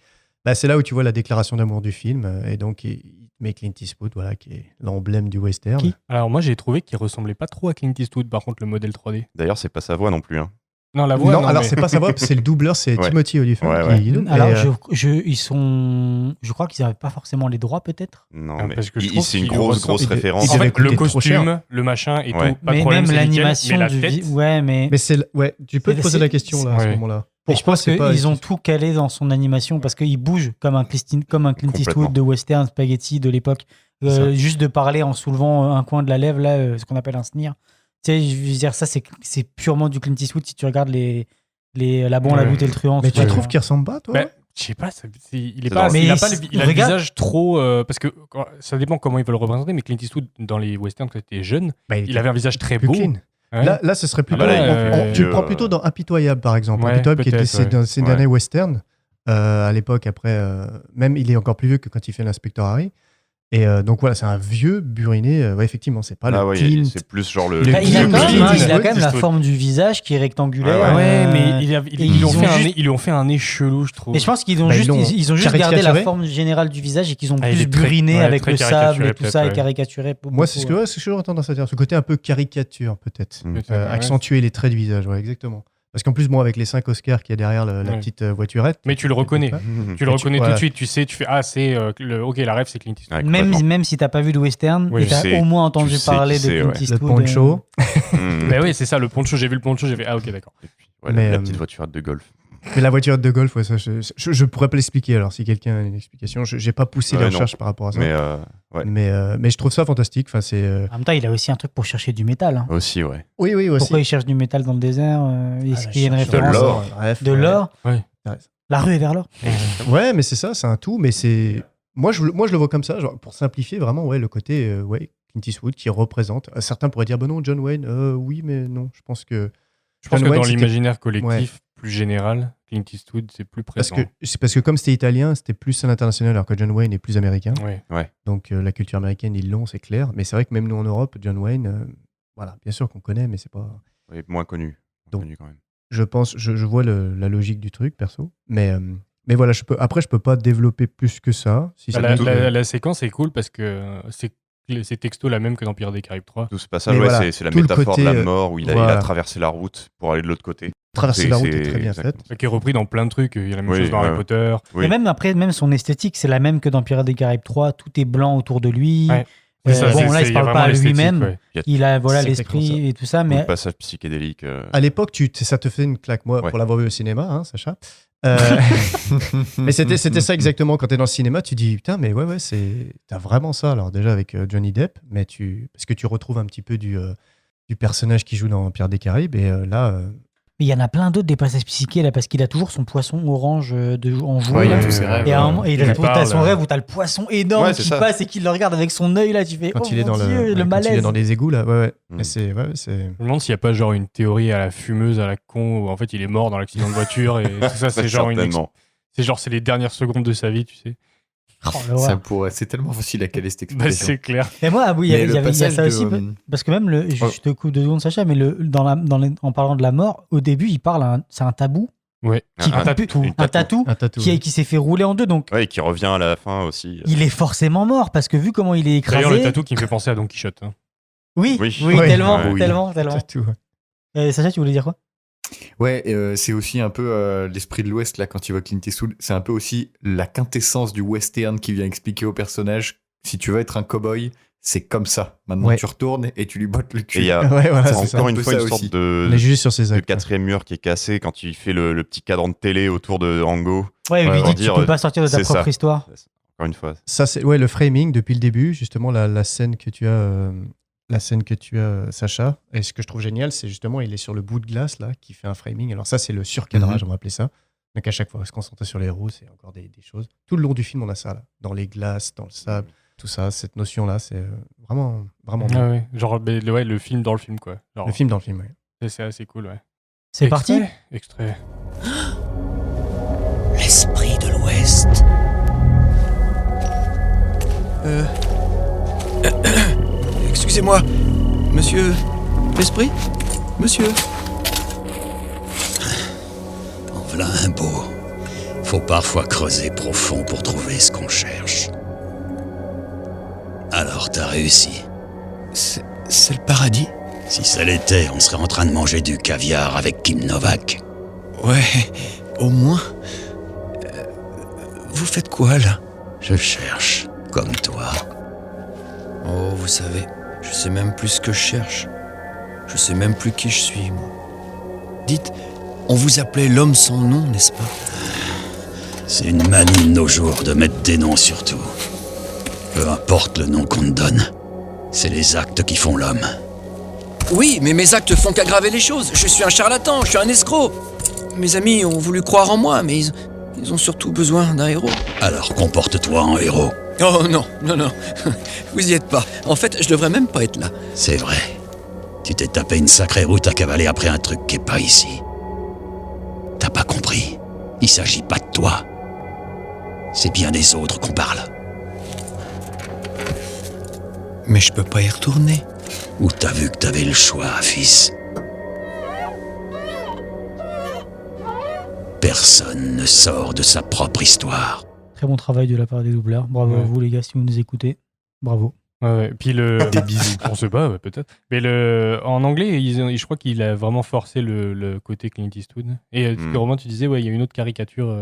C'est là où tu vois la déclaration d'amour du film. Et donc, il met Clint Eastwood, voilà, qui est l'emblème du western. Alors moi, j'ai trouvé qu'il ressemblait pas trop à Clint Eastwood, par contre, le modèle 3D. D'ailleurs, c'est pas sa voix non plus. Hein. Non, la voix. Non, alors mais- c'est pas sa voix, c'est le doubleur, c'est Ouais. Timothy Olyphant Ouais, qui double. Alors, Et, je crois qu'ils n'avaient pas forcément les droits, peut-être. Non, Ah, mais parce que je trouve c'est une qu'il grosse ressemble- il- référence. il En devait fait, le coûter trop cher. costume, le machin et Ouais. tout, pas de Mais problème, même c'est nickel, l'animation mais la du tête, ouais, mais ouais, tu peux te poser la question là à ce Ouais. moment-là. et je pense c'est pas- qu'ils ont tout calé dans son animation parce qu'il bouge comme un Clint Complètement. Eastwood de western spaghetti de l'époque. C'est Juste de parler en soulevant un coin de la lèvre, là, ce qu'on appelle un sneer. Tu sais, je veux dire, ça, c'est purement du Clint Eastwood si tu regardes la Bon, la Ouais. Boute et le Truand. Mais tout tu ça. trouve qu'il ressemble pas, toi Bah, je sais pas, il est C'est pas, dans- il a Mais pas le, il a le regarde- visage trop parce que ça dépend comment ils veulent le représenter, mais Clint Eastwood dans les westerns quand il était jeune, Bah, il avait un visage très plus beau. clean. Ouais. Là, ce serait plutôt. bah là, tu le il- prends plutôt dans Impitoyable, par exemple. Ouais, Impitoyable, qui était peut-être, ses Ouais. derniers westerns à l'époque. Après, même il est encore plus vieux que quand il fait l'inspecteur Harry. Et donc voilà, c'est un vieux buriné. Ouais, effectivement, c'est pas Ah le ouais, Clint. c'est plus genre le. Le Bah, il a Clint quand même, Eastwood. il a quand même la Eastwood. forme du visage qui est rectangulaire. Ouais, Ouais, mais et ils lui ont ils fait ont un juste- nez- ils lui ont fait un nez chelou, je trouve. Mais je pense qu'ils ont Bah, juste, ils ont juste gardé la caricaturé. forme générale du visage et qu'ils ont Ah, il plus est très- buriné ouais, avec très le sable caricaturé, et tout ça peut-être, et ouais. caricaturé. Moi, c'est ce que j'aurais tendance à dire. Ce côté un peu caricature, peut-être. Mm. Peut-être, ouais. Accentuer les traits du visage, ouais, exactement. Parce qu'en plus, bon, avec les 5 Oscars qu'il y a derrière la Ouais. petite voiturette. Mais tu le reconnais. Tu le Mais reconnais tout voilà. de suite, tu sais, tu fais ah c'est ok la rêve c'est Clint Eastwood. Ouais, Même, complètement. même si t'as pas vu de western, Oui, et t'as tu sais- au moins entendu tu sais parler qui de c'est, Clint ouais. Eastwood. Le poncho. Mm. Mais oui c'est ça le poncho, j'ai vu le poncho, j'ai fait ah ok d'accord. Et puis, ouais, Mais, la petite voiturette de golf. Mais la voiturette de golf, ouais, ça, je pourrais pas l'expliquer. Alors, si quelqu'un a une explication, j'ai pas poussé les Ouais, non. recherches par rapport à ça. Mais ouais. Mais je trouve ça fantastique. Enfin, c'est. En même temps, il a aussi un truc pour chercher du métal. hein. Aussi, ouais. Oui, oui, aussi. Pourquoi il cherche du métal dans le désert Est-ce Ah, qu'il y a une cherche référence l'or. Bref, De ouais. l'or Ouais. La rue est vers l'or. Ouais, mais c'est ça, c'est un tout. Mais c'est. Moi, je le vois comme ça, genre, pour simplifier vraiment, ouais, le côté, ouais, Clint Eastwood qui représente. Certains pourraient dire, bah non, John Wayne, oui, mais non. Je pense que. Je pense John que Wayne, dans c'était- l'imaginaire collectif Ouais. plus général, Clint Eastwood c'est plus Parce présent. que, c'est parce que comme c'était italien, c'était plus à l'international, alors que John Wayne est plus américain. Ouais. Donc la culture américaine, ils l'ont, c'est clair. Mais c'est vrai que même nous en Europe, John Wayne, voilà, bien sûr qu'on connaît, mais c'est pas. Et moins connu. Moins Donc, connu quand même. Je pense, je vois la logique du truc, perso. Mais voilà, je peux pas développer plus que ça. Si Bah, ça la, me- la séquence est cool parce que c'est texto la même que dans Pirates des Caraïbes 3. Tout ce passage, Mais ouais, voilà, c'est la tout le métaphore de côté, la mort où il a voilà. traversé la route pour aller de l'autre côté. Traverser la route est très bien exactement. faite. Qui est repris dans plein de trucs. Il y a la même Oui, chose dans ouais, Harry ouais. Potter. Oui. Et même après, même son esthétique, c'est la même que dans Pirates des Caraïbes 3. Tout est blanc autour de lui. Ouais. C'est ça, bon, là, il y se a parle vraiment pas à l'esthétique, lui-même. ouais. Il a voilà C'est l'esprit exactement et tout ça, Tout mais le passage psychédélique. À l'époque, ça te fait une claque. Moi, Ouais. pour l'avoir vu au cinéma, hein, Sacha. Mais c'était ça exactement. Quand t'es dans le cinéma, tu dis putain, mais ouais, t'as vraiment ça. Alors déjà avec Johnny Depp, mais parce que tu retrouves un petit peu du personnage qui joue dans Pirates des Caraïbes. Et là, il y en a plein d'autres des passages psychiques là parce qu'il a toujours son poisson orange en jouet. Ouais, il a là. tous ses rêves. Et à un moment, Il t'as parle, son rêve où t'as le poisson énorme Ouais, c'est qui ça. passe et qui le regarde avec son œil là. Tu fais quand oh il est mon dans Dieu, ouais, le quand il malaise. est dans les égouts, là, ouais. Mm. Mais c'est. Je me demande s'il n'y a pas genre une théorie à la fumeuse, à la con, où en fait il est mort dans l'accident de voiture et tout ça, c'est genre Certainement. c'est les dernières secondes de sa vie, tu sais. Oh, l'horreur. Ça pourrait. C'est tellement facile à caler cette Bah, explication. c'est clair. Mais moi, ah oui, Mais il le y a passage ça de, aussi. Parce que même, je te coupe 2 secondes, Sacha, mais en parlant de la mort, au début, il parle, c'est un tabou. Ouais. Qui- Un tatou. Un tatou Un tatou. qui s'est fait rouler en deux. Donc, Ouais, et qui revient à la fin aussi. il est forcément mort parce que vu comment il est écrasé. D'ailleurs, le tatou qui me fait penser à Don Quichotte. hein. Oui, Oui. oui, Oui. tellement, Ouais, oui. tellement. Tatou, ouais. Sacha, tu voulais dire quoi? Ouais, c'est aussi un peu l'esprit de l'Ouest, là, quand tu vois Clint Eastwood. C'est un peu aussi la quintessence du western qui vient expliquer au personnage si tu veux être un cow-boy, c'est comme ça. Maintenant, Ouais. tu retournes et tu lui bottes le Et cul. il y a Ouais, voilà, c'est c'est ça. encore un une peu fois ça une aussi. sorte de, On est juste sur ses de actes. quatrième mur qui est cassé quand il fait le petit cadran de télé autour de Rango. Ouais, il lui pour dit tu dire, peux pas sortir de ta c'est propre ça. histoire. Encore une fois. Ça, c'est ouais, le framing depuis le début, justement, la scène que tu as. La scène que tu as, Sacha, et ce que je trouve génial, c'est justement, il est sur le bout de glace, là, qui fait un framing. Alors ça, c'est le surcadrage, on va appeler ça. Donc à chaque fois, on va se concentrer sur les héros, c'est encore des choses. Tout le long du film, on a ça, là. Dans les glaces, dans le sable, tout ça, cette notion-là, c'est vraiment, vraiment Ah bien. ouais. Genre le film dans le film, quoi. Genre, Le film dans le film, ouais. c'est assez cool, ouais. C'est parti. Extrait. L'esprit de l'Ouest. Excusez-moi, monsieur. L'esprit Monsieur. En voilà un beau. Faut parfois creuser profond pour trouver ce qu'on cherche. Alors t'as réussi. C'est le paradis Si ça l'était, on serait en train de manger du caviar avec Kim Novak. Ouais, au moins. Vous faites quoi, là? Je cherche, comme toi. Oh, vous savez, je sais même plus ce que je cherche. Je sais même plus qui je suis, moi. Dites, on vous appelait l'homme sans nom, n'est-ce pas? C'est une manie de nos jours de mettre des noms sur tout. Peu importe le nom qu'on te donne, c'est les actes qui font l'homme. Oui, mais mes actes font qu'aggraver les choses. Je suis un charlatan, je suis un escroc. Mes amis ont voulu croire en moi, mais ils ont surtout besoin d'un héros. Alors comporte-toi en héros. Oh non, vous y êtes pas. En fait, je devrais même pas être là. C'est vrai. Tu t'es tapé une sacrée route à cavaler après un truc qui est pas ici. T'as pas compris. Il s'agit pas de toi. C'est bien des autres qu'on parle. Mais je peux pas y retourner. Ou t'as vu que t'avais le choix, fils? Personne ne sort de sa propre histoire. Très bon travail de la part des doubleurs. Bravo à vous, les gars, si vous nous écoutez. Bravo. Ouais. Puis Des bisous. On sait pas, peut-être. Mais en anglais, je crois qu'il a vraiment forcé le côté Clint Eastwood. Et Romain, tu disais, il y a une autre caricature.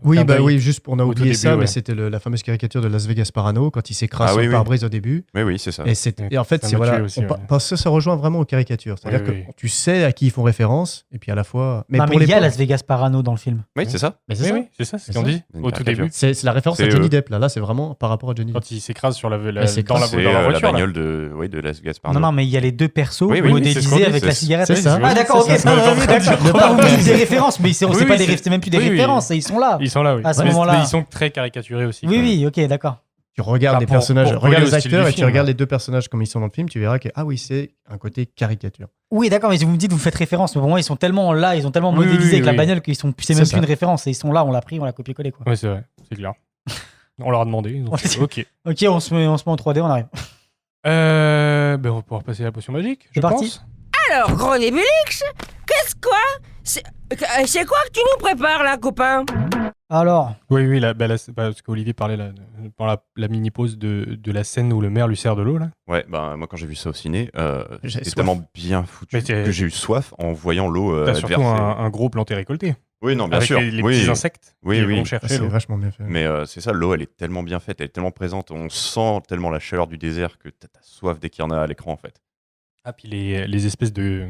Oui, juste pour on a oublié début, ça, mais c'était la fameuse caricature de Las Vegas Parano quand il s'écrase sur le pare-brise au début. Oui, c'est ça. Et en fait, c'est voilà, aussi, parce que ça rejoint vraiment aux caricatures. C'est-à-dire que tu sais à qui ils font référence, et puis à la fois. Mais il y a Las Vegas Parano dans le film. Oui, c'est ça. C'est ça, c'est ce qu'on dit au tout début. C'est la référence à Johnny Depp. Là, c'est vraiment par rapport à Johnny Depp. Quand il s'écrase sur dans la voiture. La bagnole de Las Vegas Parano. Non, mais il y a les deux persos modélisés avec la cigarette. C'est ça. Ah, d'accord, ok. Vous dites des références, mais c'est même plus des références, ils sont là. Ils sont là, oui. À ce moment-là. Mais ils sont très caricaturés aussi. Oui, ok, d'accord. Tu regardes les personnages, regarde les acteurs et tu regardes les deux personnages comme ils sont dans le film, tu verras que c'est un côté caricature. Oui, d'accord, mais vous me dites, vous faites référence, mais pour moi, ils sont tellement là, ils ont tellement modélisé avec la bagnole qu'ils sont, c'est même plus une référence, et ils sont là, on l'a pris, on l'a copié-collé, quoi. Oui, c'est vrai, c'est clair. On leur a demandé. Ok, on se met en 3D, on arrive. On va pouvoir passer à la potion magique. C'est parti. Alors, gros Nébulix, qu'est-ce quoi? C'est quoi que tu nous prépares là, copain? Alors. Oui, parce qu'Olivier parlait pendant la mini-pause de la scène où le maire lui sert de l'eau, là. Ouais, moi quand j'ai vu ça au ciné, c'était tellement bien foutu que j'ai eu soif en voyant l'eau. T'as surtout un gros planté récolté. Oui, non, bien avec sûr. Les petits insectes qui vont chercher c'est l'eau. vachement bien fait. Mais c'est ça, l'eau, elle est tellement bien faite, elle est tellement présente, on sent tellement la chaleur du désert que t'as soif dès qu'il y en a à l'écran, en fait. Ah, puis les espèces de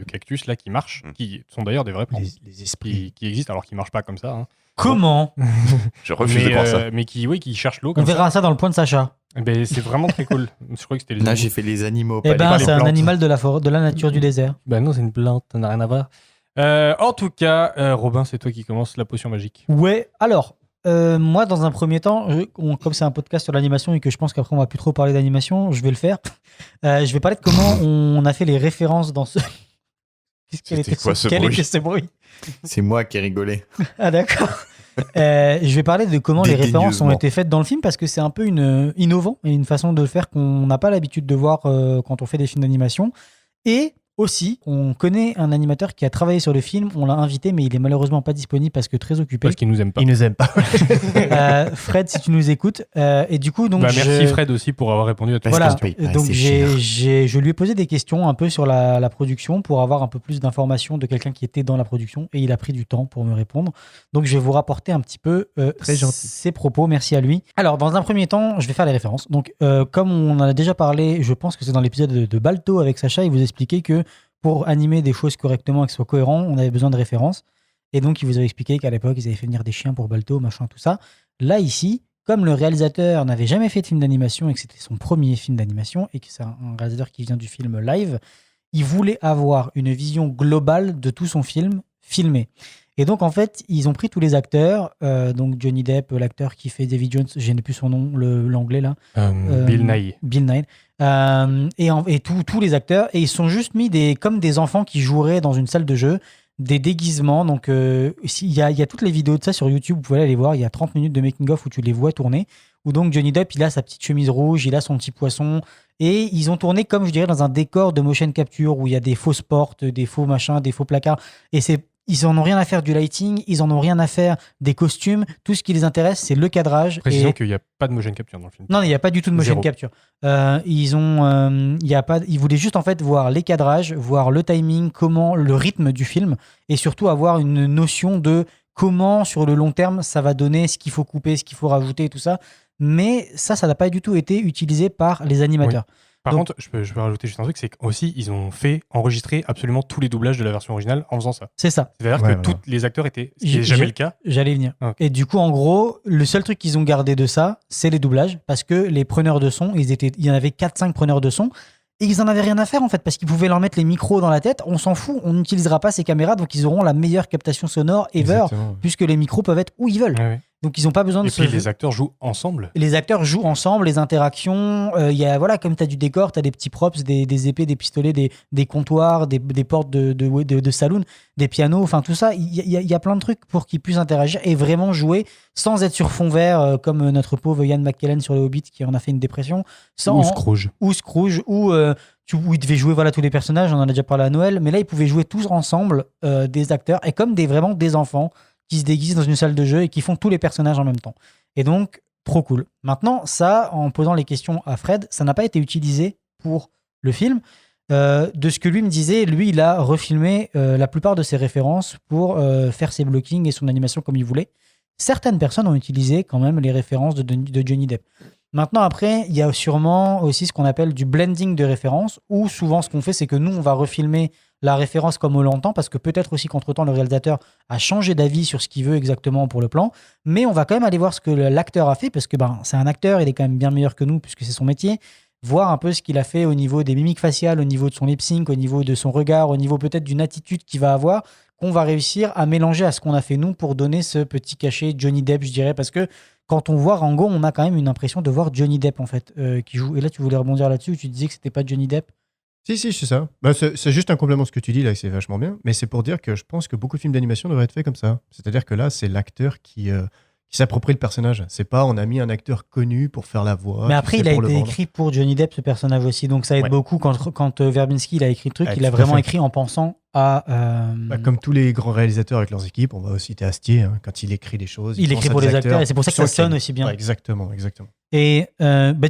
cactus là qui marchent, qui sont d'ailleurs des vrais plantes. Les esprits qui existent alors qu'ils marchent pas comme ça. Hein. Comment? Je refuse de croire ça. Mais qui cherchent l'eau. On verra ça dans le point de Sacha. C'est vraiment très cool. Je crois que c'était les Là, j'ai fait les animaux. C'est un animal de la nature du désert. Non, c'est une plante, ça n'a rien à voir. En tout cas, Robin, c'est toi qui commence la potion magique. Ouais, alors, moi, dans un premier temps, comme c'est un podcast sur l'animation et que je pense qu'après on va plus trop parler d'animation, je vais le faire. Je vais parler de comment on a fait les références dans ce... C'était quoi ce bruit? Quel était ce bruit? C'est moi qui ai rigolé. Ah d'accord. Je vais parler de comment les références ont été faites dans le film parce que c'est un peu innovant et une façon de le faire qu'on n'a pas l'habitude de voir quand on fait des films d'animation. Et aussi, on connaît un animateur qui a travaillé sur le film, on l'a invité, mais il est malheureusement pas disponible parce que très occupé. Parce qu'il nous aime pas. Il nous aime pas. Fred, si tu nous écoutes. Et du coup, donc. Merci Fred aussi pour avoir répondu à toutes les questions. Donc je lui ai posé des questions un peu sur la production pour avoir un peu plus d'informations de quelqu'un qui était dans la production et il a pris du temps pour me répondre. Donc je vais vous rapporter un petit peu ses propos. Merci à lui. Alors, dans un premier temps, je vais faire les références. Donc, comme on en a déjà parlé, je pense que c'est dans l'épisode de Balto avec Sacha, il vous expliquait que pour animer des choses correctement et que ce soit cohérent, on avait besoin de références. Et donc, il vous avait expliqué qu'à l'époque, ils avaient fait venir des chiens pour Balto, machin, tout ça. Là, ici, comme le réalisateur n'avait jamais fait de film d'animation et que c'était son premier film d'animation et que c'est un réalisateur qui vient du film live, il voulait avoir une vision globale de tout son film filmé. Et donc, en fait, ils ont pris tous les acteurs. Donc, Johnny Depp, l'acteur qui fait Davy Jones, je n'ai plus son nom, l'anglais là. Bill Nighy. Bill Nighy. Et tous les acteurs. Et ils sont juste mis comme des enfants qui joueraient dans une salle de jeu, des déguisements. Donc, il y a toutes les vidéos de ça sur YouTube. Vous pouvez aller les voir. Il y a 30 minutes de making-of où tu les vois tourner. Où donc, Johnny Depp, il a sa petite chemise rouge, il a son petit poisson. Et ils ont tourné, comme je dirais, dans un décor de motion capture où il y a des fausses portes, des faux machins, des faux placards. Et c'est ils en ont rien à faire du lighting, ils en ont rien à faire des costumes. Tout ce qui les intéresse, c'est le cadrage. Précisons qu'il n'y a pas de motion capture dans le film. Non, il n'y a pas du tout de motion Zéro. capture. Ils voulaient juste en fait voir les cadrages, voir le timing, comment le rythme du film, et surtout avoir une notion de comment sur le long terme ça va donner, ce qu'il faut couper, ce qu'il faut rajouter, et tout ça. Mais ça n'a pas du tout été utilisé par les animateurs. Par Donc- contre, je peux rajouter juste un truc, c'est qu'aussi, ils ont fait enregistrer absolument tous les doublages de la version originale en faisant ça. C'est ça. C'est-à-dire Ouais, que voilà. tous les acteurs étaient, ce qui n'est jamais le cas. J'allais y venir. Ah, ok. Et du coup, en gros, le seul truc qu'ils ont gardé de ça, c'est les doublages. Parce que les preneurs de son, il y en avait 4-5 preneurs de son. Et ils en avaient rien à faire, en fait, parce qu'ils pouvaient leur mettre les micros dans la tête. On s'en fout, on n'utilisera pas ces caméras, donc ils auront la meilleure captation sonore ever, Exactement. puisque les micros peuvent être où ils veulent. Ouais, ouais. Donc ils n'ont pas besoin de Et puis les acteurs jouent ensemble. Les acteurs jouent ensemble, les interactions. Il y a, voilà, comme tu as du décor, tu as des petits props, des épées, des pistolets, des comptoirs, des portes de saloon, des pianos, enfin tout ça. Il y a plein de trucs pour qu'ils puissent interagir et vraiment jouer sans être sur fond vert, comme notre pauvre Ian McKellen sur le Hobbit qui en a fait une dépression. Ou Scrooge. Ou Scrooge, où il devait jouer voilà, tous les personnages, on en a déjà parlé à Noël, mais là, ils pouvaient jouer tous ensemble, des acteurs, et comme vraiment des enfants qui se déguisent dans une salle de jeu et qui font tous les personnages en même temps. Et donc, trop cool. Maintenant, ça, en posant les questions à Fred, ça n'a pas été utilisé pour le film. De ce que lui me disait, lui, il a refilmé la plupart de ses références pour faire ses blockings et son animation comme il voulait. Certaines personnes ont utilisé quand même les références de Johnny Depp. Maintenant, après, il y a sûrement aussi ce qu'on appelle du blending de références, où souvent ce qu'on fait, c'est que nous, on va refilmer la référence comme on l'entend, parce que peut-être aussi qu'entre-temps, le réalisateur a changé d'avis sur ce qu'il veut exactement pour le plan, mais on va quand même aller voir ce que l'acteur a fait, parce que c'est un acteur, il est quand même bien meilleur que nous, puisque c'est son métier, voir un peu ce qu'il a fait au niveau des mimiques faciales, au niveau de son lip sync, au niveau de son regard, au niveau peut-être d'une attitude qu'il va avoir, qu'on va réussir à mélanger à ce qu'on a fait nous pour donner ce petit cachet Johnny Depp, je dirais, parce que quand on voit Rango, on a quand même une impression de voir Johnny Depp en fait, qui joue. Et là, tu voulais rebondir là-dessus, tu disais que c'était pas Johnny Depp. Si, c'est ça. Bah, c'est juste un complément ce que tu dis là, c'est vachement bien. Mais c'est pour dire que je pense que beaucoup de films d'animation devraient être faits comme ça. C'est-à-dire que là, c'est l'acteur qui s'approprie le personnage. C'est pas on a mis un acteur connu pour faire la voix. Mais après, il a été écrit pour Johnny Depp, ce personnage aussi. Donc ça aide beaucoup quand Verbinski il a écrit le truc. Il a vraiment écrit en pensant à. Comme tous les grands réalisateurs avec leurs équipes, on va aussi citer Astier, hein, quand il écrit des choses. Il écrit pour les acteurs et c'est pour ça que ça sonne aussi bien. Ouais, exactement. Et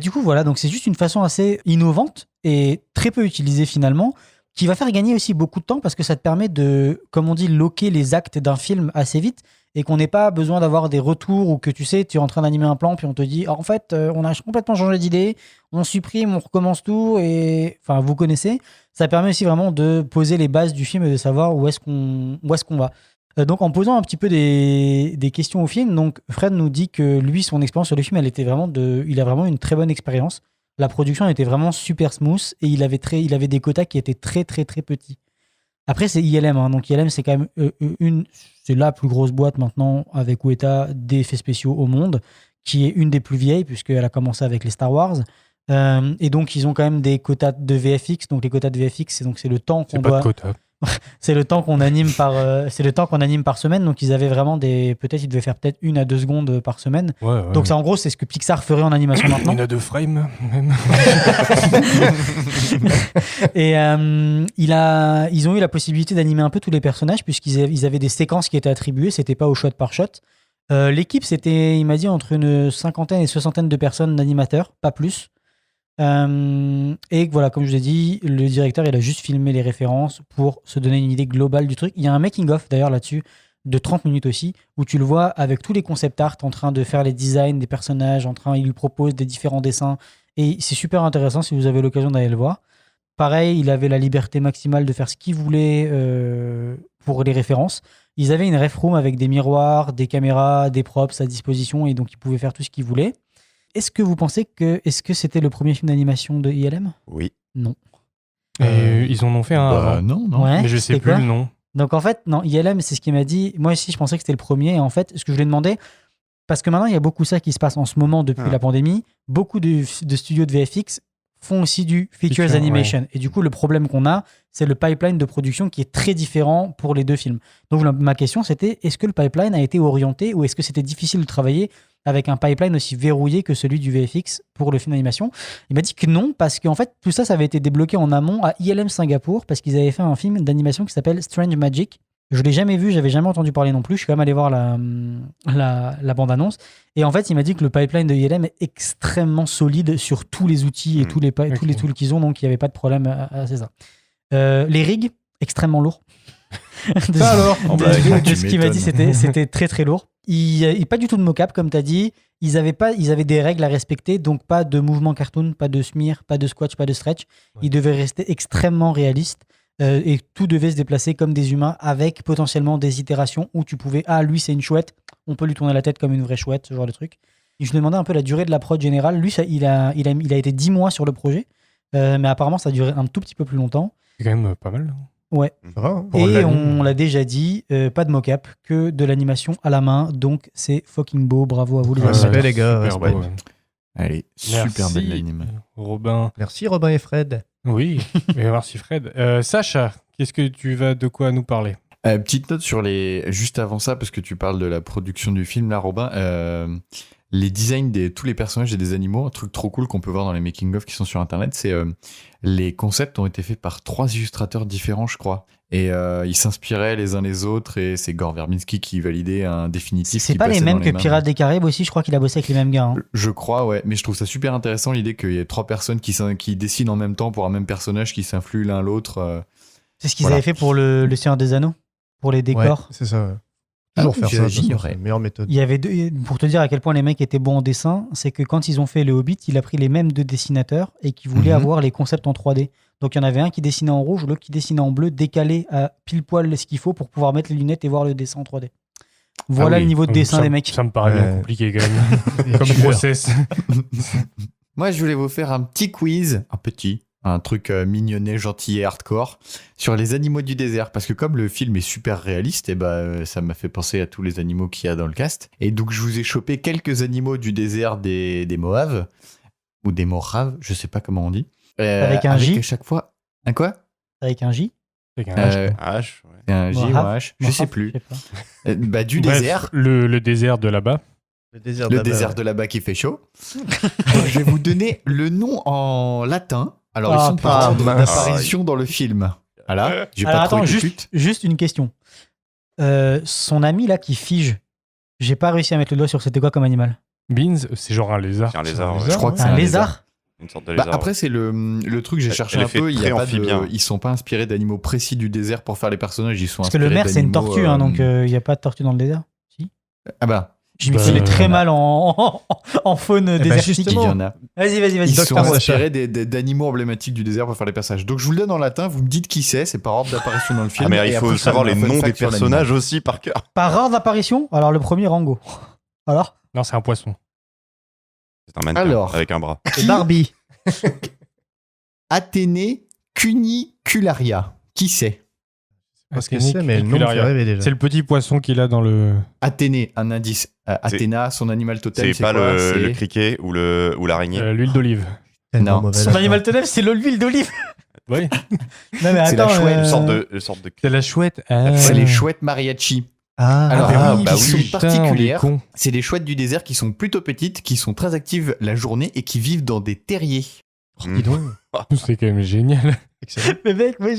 du coup, voilà, donc c'est juste une façon assez innovante et très peu utilisée finalement, qui va faire gagner aussi beaucoup de temps parce que ça te permet de, comme on dit, loquer les actes d'un film assez vite et qu'on n'ait pas besoin d'avoir des retours ou que tu sais, tu es en train d'animer un plan puis on te dit, en fait, on a complètement changé d'idée, on supprime, on recommence tout et enfin, vous connaissez. Ça permet aussi vraiment de poser les bases du film et de savoir où est-ce qu'on va. Donc en posant un petit peu des questions au film, donc Fred nous dit que lui, son expérience sur le film, il a vraiment une très bonne expérience. La production était vraiment super smooth et il avait des quotas qui étaient très très très petits. Après c'est ILM, hein, donc ILM c'est quand même c'est la plus grosse boîte maintenant avec Weta d'effets spéciaux au monde, qui est une des plus vieilles puisqu'elle a commencé avec les Star Wars. Et donc ils ont quand même des quotas de VFX. Donc les quotas de VFX, c'est le temps qu'on doit. C'est le temps qu'on anime par semaine. Donc ils avaient vraiment peut-être ils devaient faire peut-être 1 à 2 secondes par semaine. Ouais. Donc ça en gros c'est ce que Pixar ferait en animation maintenant. 1 à 2 frames même. Et ils ont eu la possibilité d'animer un peu tous les personnages puisqu'ils avaient des séquences qui étaient attribuées. C'était pas au shot par shot. L'équipe c'était, il m'a dit, entre une 50aine et 60aine de personnes d'animateurs, pas plus. Et voilà, comme je vous ai dit, le directeur il a juste filmé les références pour se donner une idée globale du truc. Il y a un making-of d'ailleurs là-dessus de 30 minutes aussi, où tu le vois avec tous les concept art en train de faire les designs des personnages, il lui propose des différents dessins et c'est super intéressant si vous avez l'occasion d'aller le voir. Pareil, il avait la liberté maximale de faire ce qu'il voulait pour les références. Ils avaient une ref room avec des miroirs, des caméras, des props à disposition et donc ils pouvaient faire tout ce qu'ils voulaient. Est-ce que vous pensez que c'était le premier film d'animation de ILM ? Oui. Non. Ils en ont fait un avant. Non. Ouais, mais je sais plus le nom. Donc en fait, non, ILM, c'est ce qu'il m'a dit. Moi aussi, je pensais que c'était le premier. Et en fait, ce que je lui ai demandé, parce que maintenant, il y a beaucoup ça qui se passe en ce moment depuis la pandémie. Beaucoup de studios de VFX font aussi du features animation. Ouais. Et du coup, le problème qu'on a, c'est le pipeline de production qui est très différent pour les deux films. Donc ma question, c'était, est-ce que le pipeline a été orienté ou est-ce que c'était difficile de travailler avec un pipeline aussi verrouillé que celui du VFX pour le film d'animation ? Il m'a dit que non, parce qu'en fait, tout ça, ça avait été débloqué en amont à ILM Singapour, parce qu'ils avaient fait un film d'animation qui s'appelle Strange Magic, Je l'ai jamais vu, j'avais jamais entendu parler non plus. Je suis quand même allé voir la bande-annonce. Et en fait, il m'a dit que le pipeline de ILM est extrêmement solide sur tous les outils et tous les tools qu'ils ont, donc il n'y avait pas de problème à ça. Les rigs, extrêmement lourds. Ça alors de ce qu'il m'a dit, c'était très très lourd. Pas du tout de mocap, comme tu as dit. Ils avaient des règles à respecter, donc pas de mouvement cartoon, pas de smear, pas de squash, pas de stretch. Ouais. Ils devaient rester extrêmement réalistes. Et tout devait se déplacer comme des humains avec potentiellement des itérations où tu pouvais, lui c'est une chouette, on peut lui tourner la tête comme une vraie chouette, ce genre de truc. Et je lui demandais un peu la durée de la prod générale. Lui, il a été 10 mois sur le projet, mais apparemment ça a duré un tout petit peu plus longtemps. C'est quand même pas mal. Ouais. Ça va, hein. Et on l'a déjà dit, pas de mocap, que de l'animation à la main, donc c'est fucking beau, bravo à vous les amis. Respect les gars, respect. Beau, Allez, super belle l'anime. Robin. Merci Robin et Fred. Oui, merci Fred. Sacha, de quoi nous parler? Petite note juste avant ça, parce que tu parles de la production du film là, Robin. Les designs de tous les personnages et des animaux, un truc trop cool qu'on peut voir dans les making-of qui sont sur internet, c'est les concepts ont été faits par 3 illustrateurs différents, je crois. Et ils s'inspiraient les uns les autres, et c'est Gore Verbinski qui validait un définitif. C'est pas les mêmes que Pirates des Caraïbes aussi, je crois qu'il a bossé avec les mêmes gars. Hein. Je crois, ouais, mais je trouve ça super intéressant l'idée qu'il y ait 3 personnes qui dessinent en même temps pour un même personnage, qui s'influent l'un l'autre. C'est ce qu'ils avaient fait pour le Seigneur des Anneaux, pour les décors. Ouais, c'est ça, ouais. Toujours faire ça, c'est la meilleure méthode. Il y avait pour te dire à quel point les mecs étaient bons en dessin, c'est que quand ils ont fait le Hobbit, il a pris les mêmes 2 dessinateurs et qui voulaient avoir les concepts en 3D. Donc il y en avait un qui dessinait en rouge, l'autre qui dessinait en bleu, décalé à pile poil ce qu'il faut pour pouvoir mettre les lunettes et voir le dessin en 3D. Voilà le niveau de dessin des mecs. Ça me paraît bien compliqué quand même, comme process. Moi, je voulais vous faire un petit quiz, un truc mignonnet, gentil et hardcore, sur les animaux du désert. Parce que comme le film est super réaliste, ça m'a fait penser à tous les animaux qu'il y a dans le cast. Et donc, je vous ai chopé quelques animaux du désert des Moaves, ou des Moraves, je sais pas comment on dit. Avec un J à chaque fois. Un quoi? Avec un J? Avec un H. H, ouais. C'est un J ou un H? Je sais plus. Du désert. Le désert de là-bas. Le désert de là-bas qui fait chaud. Je vais vous donner le nom en latin. Alors, ils sont pas d'apparition dans le film. Voilà. Alors, attends, juste une question. Son ami là qui fige, j'ai pas réussi à mettre le doigt sur c'était quoi comme animal? Beans, c'est genre un lézard. C'est un lézard, Je crois que c'est un lézard. Une sorte de lézard. Après, c'est le truc, j'ai cherché un peu. Ils sont pas inspirés d'animaux précis du désert pour faire les personnages. Ils sont parce que le maire, c'est une tortue, donc il n'y a pas de tortue dans le désert. Si. Ah bah. Je m'y connais très mal en faune désertique. Il y en a. Vas-y. Ils sont inspirés d'animaux emblématiques du désert pour faire les personnages. Donc je vous le donne en latin, vous me dites qui c'est par ordre d'apparition dans le film. Ah mais il faut savoir les noms des personnages aussi par cœur. Par ordre d'apparition? Alors le premier, Rango. Alors? Non, c'est un poisson. C'est un mannequin avec un bras. C'est Barbie. Athénée cunicularia. Qui c'est? Parce que c'est, mais le nom fait rêver déjà. C'est le petit poisson qu'il a dans le... Athénée, un indice. Athéna, son animal totem, c'est pas quoi? Le criquet ou l'araignée? L'huile d'olive. Non. Son animal totem, c'est l'huile d'olive. Oui. Non mais attends, c'est la chouette. Une sorte de... C'est la chouette. C'est les chouettes mariachi. Alors, qui sont particulières. C'est des chouettes du désert qui sont plutôt petites, qui sont très actives la journée et qui vivent dans des terriers. Dis donc. C'est quand même génial. Excellent. Mais mec, moi,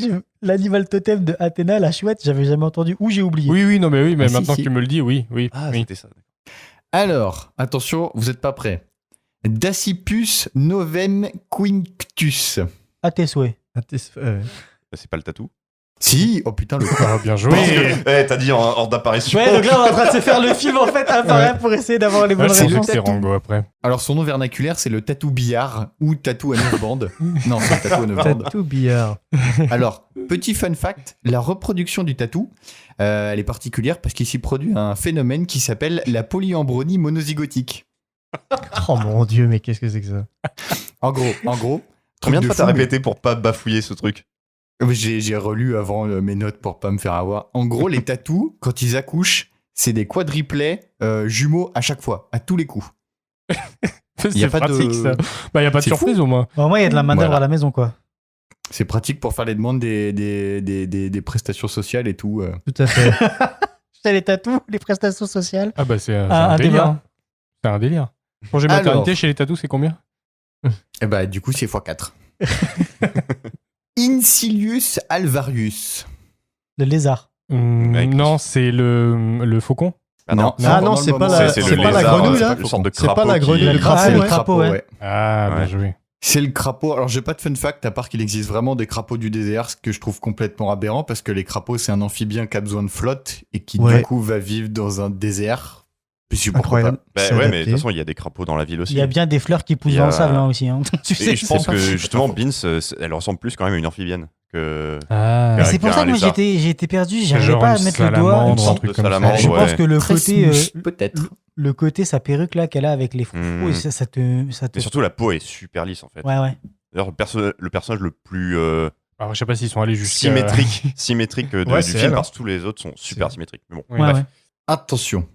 l'animal totem de Athéna, la chouette, j'avais jamais entendu ou j'ai oublié. Oui, mais maintenant si. que tu me le dis, oui. C'était ça. Alors, attention, vous n'êtes pas prêts. Dasypus novem quinctus. À tes souhaits. C'est pas le tatou? Si, oh putain, bien joué. T'as dit en ordre d'apparition. Ouais, donc là, on est en train de se faire le film en fait apparaître pour essayer d'avoir les bonnes réponses. C'est Rango après. Alors, son nom vernaculaire, c'est le tatou billard ou tatou à 9 bandes. Non, c'est le tatou à 9 bandes. Tatou billard. Alors, petit fun fact, la reproduction du tatou, elle est particulière parce qu'il s'y produit un phénomène qui s'appelle la polyambronie monozygotique. Oh mon dieu, mais qu'est-ce que c'est que ça? En gros. Combien de fois t'as répété pour pas bafouiller ce truc? J'ai relu avant mes notes pour pas me faire avoir. En gros, les tatous, quand ils accouchent, c'est des quadriplets jumeaux à chaque fois, à tous les coups. C'est pratique, ça. Bah, y a pas de surprise au moins. Au moins, il y a de la main-d'œuvre à la maison, quoi. C'est pratique pour faire les demandes des prestations sociales et tout. Tout à fait. C'est les tatous, les prestations sociales. Ah bah c'est un délire. C'est un délire. Congé maternité chez les tatous, c'est combien? Eh bah du coup, c'est x4. Incilius alvarius. Le lézard. Non, c'est le faucon. Ah non, Ah non, c'est pas la grenouille, là. Une sorte de C'est pas crapaud la grenouille, qui- le crapaud, Ah, le ouais. crapaud, ouais. Ah, bien Ouais. joué. C'est le crapaud. Alors, j'ai pas de fun fact, à part qu'il existe vraiment des crapauds du désert, ce que je trouve complètement aberrant, parce que les crapauds, c'est un amphibien qui a besoin de flotte et qui, Ouais. du coup, va vivre dans un désert. Puis, pourquoi Incroyable. pas. Bah C'est ouais, mais de adapté. toute façon, il y a des crapauds dans la ville aussi. Il y a bien des fleurs qui poussent Il y a- dans le sable hein, aussi. Hein. Tu sais, Et je pense c'est que pas- justement, Beans, elle ressemble plus quand même à une amphibienne que. Ah, Mais c'est pour qu'un ça que moi lézard. j'ai été perdu, j'arrivais genre pas à une mettre le doigt. salamandre, Une un sorte truc de comme ça. salamandre, Je pense ouais. que le Très côté, smooth, peut-être. le côté sa perruque là qu'elle a avec les froufrous, Mm. ça te. Mais surtout, la peau est super lisse en fait. Ouais, ouais. D'ailleurs, le personnage le plus Alors, je sais pas s'ils sont allés jusqu'à... symétrique du Ouais, c'est film, elle, parce que tous les autres sont super C'est- symétriques. Mais bon, Oui. Ouais, bref. ouais. Attention.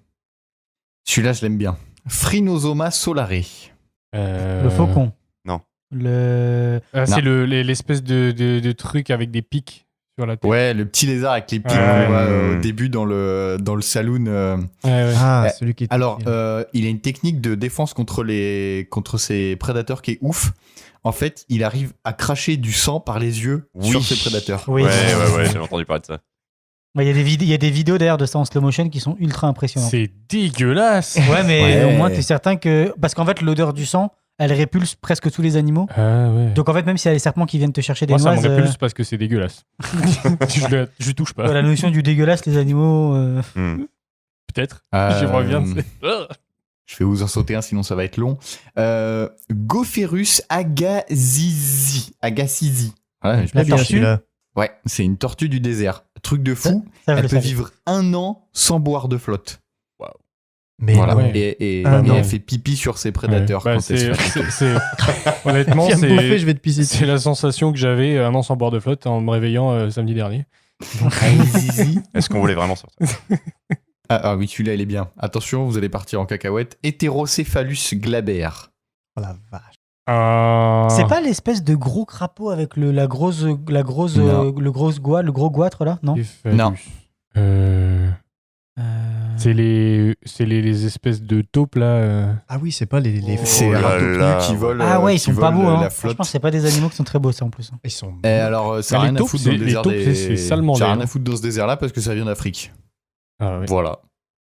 Celui-là, je l'aime bien. Phrynosoma solare. Le faucon. non. C'est l'espèce de truc avec des pics sur la tête. Ouais, le petit lézard avec les pics Ouais. qu'on voit au début dans le saloon. Ouais, ouais. Ah, Euh, celui qui est. Alors, il a une technique de défense contre ses prédateurs qui est ouf. En fait, il arrive à cracher du sang par les yeux Oui. sur ses prédateurs. Oui. Ouais, j'ai entendu parler de ça. Il y a des vidéos d'ailleurs de ça en slow motion qui sont ultra impressionnantes. C'est dégueulasse. Ouais, mais Ouais. au moins t'es certain que. Parce qu'en fait, l'odeur du sang, elle répulse presque tous les animaux. Ah ouais. Donc en fait, même s'il y a des serpents qui viennent te chercher des Moi, ça me noises, répulse parce que c'est dégueulasse. je touche pas. la notion du dégueulasse, les animaux. Hmm. Peut-être. Euh, J'aimerais bien. Je vais vous en sauter un, sinon ça va être long. Gopherus agassizi. Voilà, Là, bien tortue. celui-là. ouais, c'est une tortue du désert. Truc de fou. Ça, je Elle le peut savais. vivre 1 an sans boire de flotte. Mais Voilà. ouais. Et Ah, non. elle fait pipi sur ses prédateurs Ouais. Bah, quand elle se fait Honnêtement, viens me bouffer, je c'est vais te pisser c'est la sensation que j'avais un an sans boire de flotte en me réveillant samedi dernier. Est-ce qu'on voulait vraiment sortir? Ah oui, celui-là, il est bien. Attention, vous allez partir en cacahuète. Hétérocéphalus glaber. Oh la vache. C'est pas l'espèce de gros crapaud avec le gros goitre là, non? Non. C'est les espèces de taupes là. Ah oui, c'est pas les C'est Oh un là râteau là. qui vole. Ah ouais, ils qui sont pas vole, beaux. la Hein. flotte. Franchement, c'est pas des animaux qui sont très beaux, ça en plus. Ils sont. Et alors, ça Mais n'a les rien à taupes, foutre dans c'est- le les désert taupes, c'est salement Ça n'a laid, rien à hein. foutre dans ce désert-là parce que ça vient d'Afrique. Ah ouais. Voilà.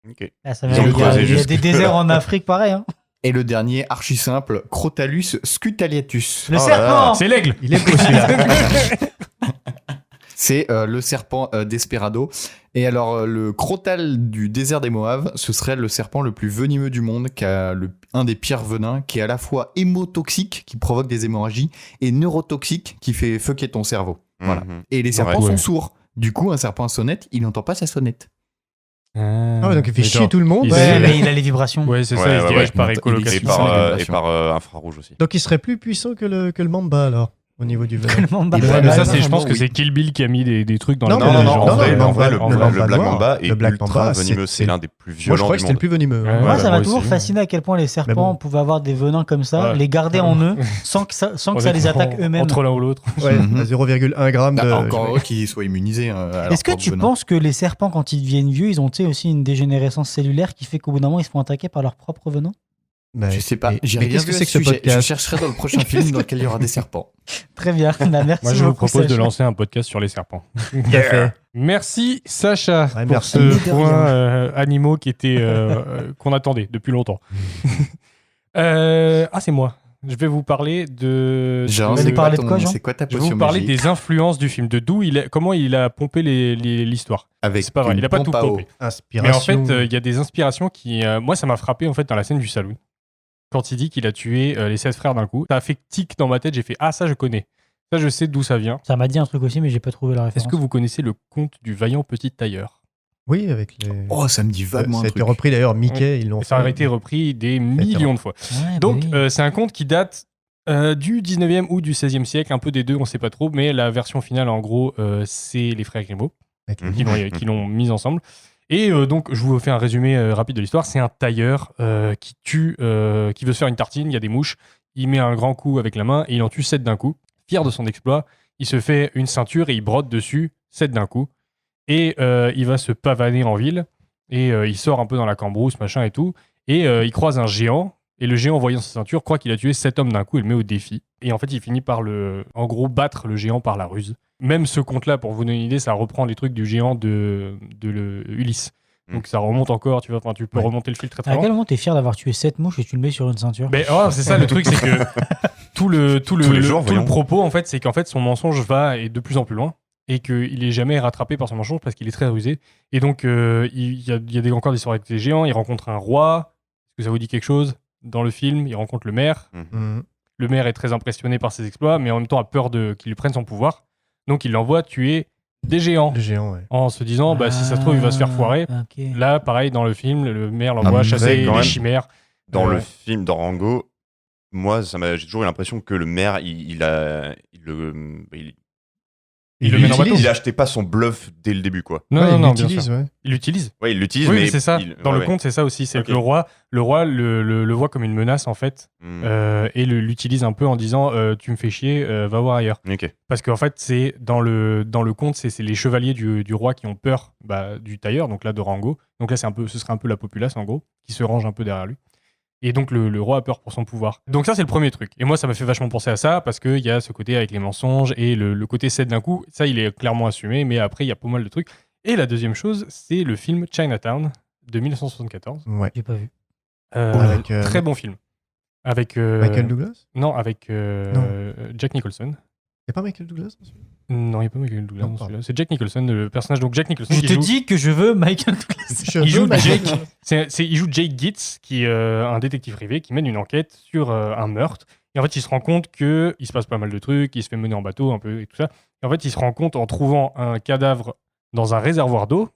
Ok. Ah, ça Ils va, ont il y a, creusé il y a jusque- des déserts en Afrique pareil. Hein. Et le dernier, archi simple, Crotalus scutaliatus. Le Oh là là. serpent. C'est l'aigle. Il est beau celui-là. C'est le serpent d'Esperado. Et alors, le crotal du désert des Moaves, ce serait le serpent le plus venimeux du monde, qui a un des pires venins, qui est à la fois hémotoxique, qui provoque des hémorragies, et neurotoxique, qui fait fucker ton cerveau. Voilà. Mhm. Et les serpents Ouais. sont sourds. Du coup, un serpent à sonnette, il n'entend pas sa sonnette. Ah ouais, donc il fait Mais chier genre, tout le monde. il- Ouais, mais il a les vibrations. Ouais, c'est ça, Ouais, il se ouais, dirige ouais. par Il- Et écolocation. il- par infrarouge aussi. Donc il serait plus puissant que le mamba alors, au niveau du venin. Tellement bas. Il Ouais, Ouais, mais bah, ça, non, je pense non, que oui. c'est Kill Bill qui a mis des trucs dans Non, la non, tête des non, gens. non, en vrai, non, en vrai, le le Mamba Black noir, Mamba est le Black ultra Mamba, venimeux. c'est- C'est l'un des plus Moi violents je crois que du c'était le monde. plus venimeux. Ouais, hein. Moi, ouais, ça m'a moi toujours aussi. fasciné à quel point les serpents bon. pouvaient avoir des venins comme ça, Ouais. les garder en eux sans que ça les attaque eux-mêmes. Entre l'un ou l'autre. Ouais, Mhm. à 0,1 gramme de. Ah, encore heureux qu'ils soient immunisés. Est-ce que tu penses que les serpents, quand ils deviennent vieux, ils ont aussi une dégénérescence cellulaire qui fait qu'au bout d'un moment, ils se font attaquer par leur propre venin? Je sais pas. J'ai Mais rien qu'est-ce vu que à c'est ce que ce sujet. Je podcast chercherai dans le prochain film dans lequel il y aura des serpents. Très bien. Bah, merci Moi, je vous beaucoup, propose de Sacha. lancer un podcast sur les serpents. Tout à fait. Merci Sacha Ouais, pour merci. Mais ce de point rien. animaux qui était qu'on attendait depuis longtemps. C'est moi. Je vais vous parler de. Genre, vas c'est nous parler de ton- quoi, Jean C'est quoi ta Je vais potion vous parler magique des influences du film, de comment il a pompé l'histoire. Avec C'est pas vrai, une il a pas tout pompe à eau. pompé. Mais en fait, Inspiration. il y a des inspirations qui, moi, ça m'a frappé en fait dans la scène du saloon. Quand il dit qu'il a tué les 16 frères d'un coup, ça a fait tic dans ma tête. J'ai fait ça, je connais. Ça, je sais d'où ça vient. Ça m'a dit un truc aussi, mais j'ai pas trouvé la référence. Est-ce que vous connaissez le conte du vaillant petit tailleur? Oui, avec les. Oh, ça me dit vaguement ça a un été truc. repris d'ailleurs, Mickey, ils l'ont Et ça a fait. été repris des millions de fois. Ouais, Donc, bah oui. c'est un conte qui date du 19e ou du 16e siècle, un peu des deux, on sait pas trop, mais la version finale, en gros, c'est les frères Grimaud Avec les- qui l'ont mis ensemble. Et donc, je vous fais un résumé rapide de l'histoire. C'est un tailleur qui tue, qui veut se faire une tartine, il y a des mouches, il met un grand coup avec la main et il en tue 7 d'un coup. Fier de son exploit, il se fait une ceinture et il brode dessus 7 d'un coup. Et il va se pavaner en ville et il sort un peu dans la cambrousse, machin et tout. Et il croise un géant Et le géant, voyant sa ceinture, croit qu'il a tué 7 hommes d'un coup et le met au défi. Et en fait, il finit par en gros, battre le géant par la ruse. Même ce conte-là, pour vous donner une idée, ça reprend les trucs du géant de Ulysse. Donc ça remonte encore, tu vois, enfin, tu peux remonter le fil très très À loin. quel moment t'es fier d'avoir tué 7 mouches et tu le mets sur une ceinture? Mais c'est ça le truc, c'est que tout le propos, en fait, c'est qu'en fait, son mensonge est de plus en plus loin. Et qu'il est jamais rattrapé par son mensonge parce qu'il est très rusé. Et donc, il y a encore des histoires avec les géants. Il rencontre un roi. Est-ce que ça vous dit quelque chose? Dans le film, il rencontre le maire. Le maire est très impressionné par ses exploits, mais en même temps a peur qu'il lui prenne son pouvoir. Donc, il l'envoie tuer des géants. Des géants, ouais. En se disant, si ça se trouve, il va se faire foirer. Okay. Là, pareil, dans le film, le maire l'envoie chasser les chimères. Dans le film, dans Rango, moi, j'ai toujours eu l'impression que le maire, il achetait pas son bluff dès le début, quoi. Non, il l'utilise, ouais. Il l'utilise. Ouais, il l'utilise, oui, mais c'est ça. Dans le conte, c'est ça aussi. C'est que le roi le voit comme une menace, en fait, et l'utilise un peu en disant tu me fais chier, va voir ailleurs. Okay. Parce qu'en fait, c'est dans le conte, c'est les chevaliers du roi qui ont peur du tailleur, donc là de Rango. Donc là, ce serait un peu la populace, en gros, qui se range un peu derrière lui. Et donc, le roi a peur pour son pouvoir. Donc ça, c'est le premier truc. Et moi, ça m'a fait vachement penser à ça, parce qu'il y a ce côté avec les mensonges, et le côté 7 d'un coup, ça, il est clairement assumé, mais après, il y a pas mal de trucs. Et la deuxième chose, c'est le film Chinatown, de 1974. Ouais. J'ai pas vu. Très bon film. Avec... Michael Douglas? Non, avec Jack Nicholson. C'est pas Michael Douglas? Non, il n'y a pas Michael Douglas. C'est Jack Nicholson, le personnage. Donc Jack Nicholson. Je te dis que je veux Michael Douglas. Il joue Jake Gitz, qui est un détective privé qui mène une enquête sur un meurtre. Et en fait, il se rend compte qu'il se passe pas mal de trucs, il se fait mener en bateau un peu et tout ça. Et en fait, il se rend compte en trouvant un cadavre dans un réservoir d'eau.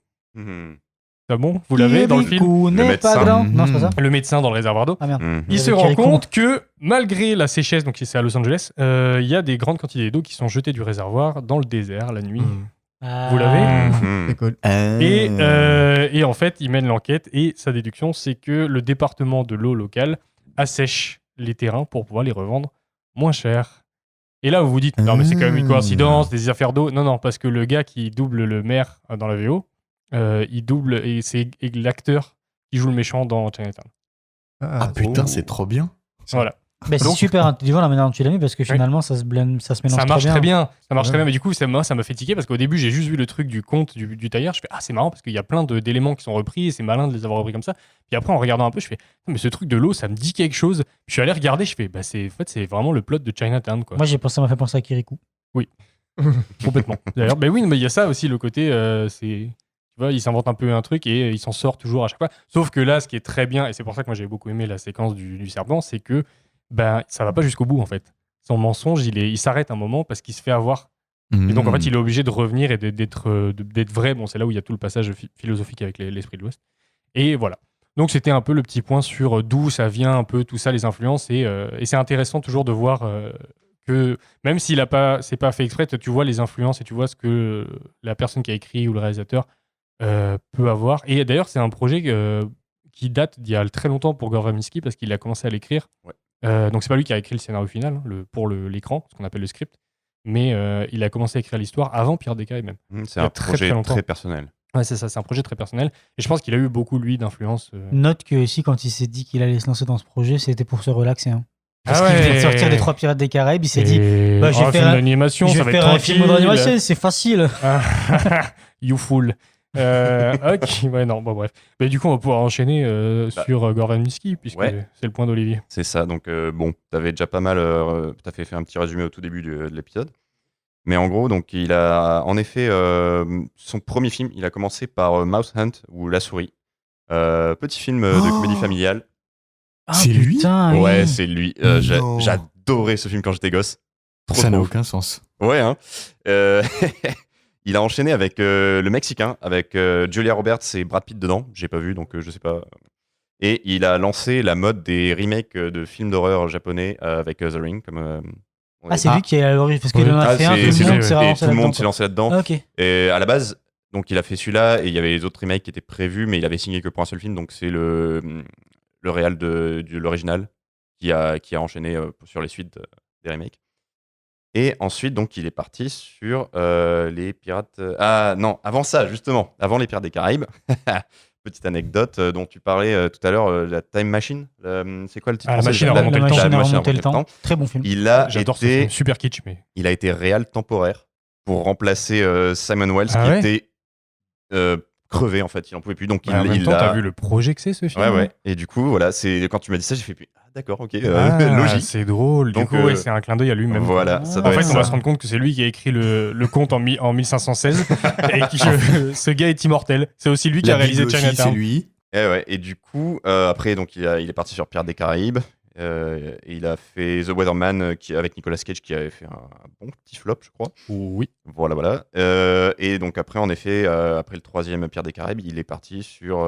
C'est bon? Vous l'avez dans le film? Le médecin. Non, c'est pas ça. Le médecin dans le réservoir d'eau. Ah merde. Il se rend compte que malgré la sécheresse, donc c'est à Los Angeles, il y a des grandes quantités d'eau qui sont jetées du réservoir dans le désert la nuit. Vous l'avez? C'est cool. Et en fait, il mène l'enquête et sa déduction, c'est que le département de l'eau locale assèche les terrains pour pouvoir les revendre moins cher. Et là, vous vous dites, non, mais c'est quand même une coïncidence, des affaires d'eau. Non, parce que le gars qui double le maire dans la VO, il double, et c'est l'acteur qui joue le méchant dans Chinatown. Ah putain, c'est trop bien. Voilà. Mais c'est super intelligent la manière dont tu l'as mis parce que finalement ça se mélange ça marche très bien. Ça marche très bien. Mais du coup, ça m'a fait tiquer parce qu'au début, j'ai juste vu le truc du conte du tailleur. Je fais c'est marrant parce qu'il y a plein d'éléments qui sont repris et c'est malin de les avoir repris comme ça. Puis après, en regardant un peu, je fais mais ce truc de l'eau, ça me dit quelque chose. Puis je suis allé regarder, je fais c'est vraiment le plot de Chinatown, quoi. Moi, ça m'a fait penser à Kirikou. Oui. Complètement. D'ailleurs, oui, mais il y a ça aussi, le côté tu vois, il s'invente un peu un truc et il s'en sort toujours à chaque fois. Sauf que là, ce qui est très bien, et c'est pour ça que moi j'ai beaucoup aimé la séquence du serpent, c'est que ça va pas jusqu'au bout en fait. Son mensonge, il s'arrête un moment parce qu'il se fait avoir. Et donc en fait, il est obligé de revenir et d'être vrai. Bon, c'est là où il y a tout le passage philosophique avec l'esprit de l'Ouest. Et voilà. Donc c'était un peu le petit point sur d'où ça vient un peu tout ça, les influences. Et c'est intéressant toujours de voir que même s'il c'est pas fait exprès, tu vois les influences et tu vois ce que la personne qui a écrit ou le réalisateur peut avoir. Et d'ailleurs, c'est un projet qui date d'il y a très longtemps pour Gore Verbinski parce qu'il a commencé à l'écrire. Ouais. Donc c'est pas lui qui a écrit le scénario final pour l'écran, ce qu'on appelle le script, mais il a commencé à écrire l'histoire avant Pirates des Caraïbes même. C'est un projet très personnel. Ouais, c'est ça, c'est un projet très personnel. Et je pense qu'il a eu beaucoup, lui, d'influence. Note que ici, quand il s'est dit qu'il allait se lancer dans ce projet, c'était pour se relaxer. Hein. Parce qu'il venait de sortir des 3 Pirates des Caraïbes, il s'est dit je vais faire un film d'animation, c'est facile. You fool. Ok, ouais, non, bon, bref. Mais du coup, on va pouvoir enchaîner sur Gore Verbinski, puisque c'est le point d'Olivier. C'est ça, donc bon, t'avais déjà pas mal. T'as fait un petit résumé au tout début de l'épisode. Mais en gros, donc, il a en effet son premier film, il a commencé par Mouse Hunt ou La Souris. Petit film de comédie familiale. C'est lui ? Ouais, c'est lui. J'adorais ce film quand j'étais gosse. Ça n'a aucun sens. Ouais, hein. Il a enchaîné avec le Mexicain, avec Julia Roberts et Brad Pitt dedans. J'ai pas vu, donc je sais pas. Et il a lancé la mode des remakes de films d'horreur japonais avec The Ring. C'est lui qui est à l'origine, parce qu'il en a fait un, tout le monde s'est lancé là-dedans. Ah, okay. Et à la base, donc il a fait celui-là, et il y avait les autres remakes qui étaient prévus, mais il avait signé que pour un seul film, donc c'est le réal de l'original qui a enchaîné sur les suites des remakes. Et ensuite, donc, il est parti sur les Pirates... Ah non, avant ça, justement, avant les Pirates des Caraïbes, petite anecdote dont tu parlais tout à l'heure, la Time Machine. C'est quoi le titre Ah, la français machine à remonter La le temps. machine à machine à remonter le remonter le temps. Très bon film. J'adore ce film, super kitsch, mais. Il a été réal temporaire pour remplacer Simon Wells Ah qui ouais était crevé en fait, il en pouvait plus. Donc En même temps, t'as vu le projet que c'est ce film? Ouais. Et du coup, voilà, c'est quand tu m'as dit ça, j'ai fait d'accord, ok, Ah, logique. c'est drôle. Donc, Du coup, ouais, c'est un clin d'œil à lui-même. Voilà, ça En doit fait, être on va ça. se rendre compte que c'est lui qui a écrit le conte en 1516 et que ce gars est immortel. C'est aussi lui qui a réalisé Bible aussi, Chinatown. c'est lui. Et du coup, après, donc, il est parti sur Pirates des Caraïbes. Et il a fait The Weatherman avec Nicolas Cage qui avait fait un bon petit flop, je crois. Oui. Voilà. Et donc après, en effet, après le 3e Pirates des Caraïbes, il est parti sur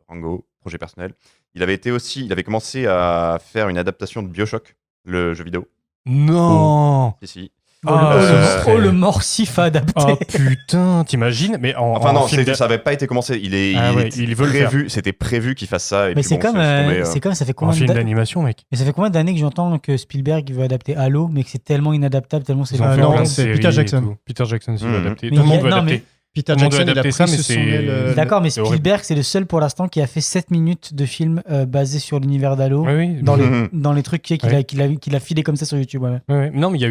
Rango, projet personnel. Il avait commencé à faire une adaptation de BioShock, le jeu vidéo. Non. Si. Le morsif adapté. Oh putain, t'imagines? Mais Enfin non, film ça avait pas été commencé. Il veut le faire. C'était prévu qu'il fasse ça. Et Mais puis c'est bon, comme, tombé, c'est comme ça fait en combien film d'a- d'animation, mec. Mais ça fait combien d'années que j'entends que Spielberg il veut adapter Halo, mais que c'est tellement inadaptable, tellement c'est Ils ont long. fait non, plein de c'est séries Peter et Jackson. tout. Peter Jackson, s'il veut adapter. Mais Tout le il y a- monde veut non, adapter. Peter Tout le monde Jackson, doit il a adapter pris ça, mais sous son aile, c'est. D'accord, mais c'est horrible. Spielberg, c'est le seul pour l'instant qui a fait 7 minutes de film basé sur l'univers d'Halo. Oui. Dans les trucs qu'il a filé comme ça sur YouTube. Ouais. Ouais. Non, mais il y a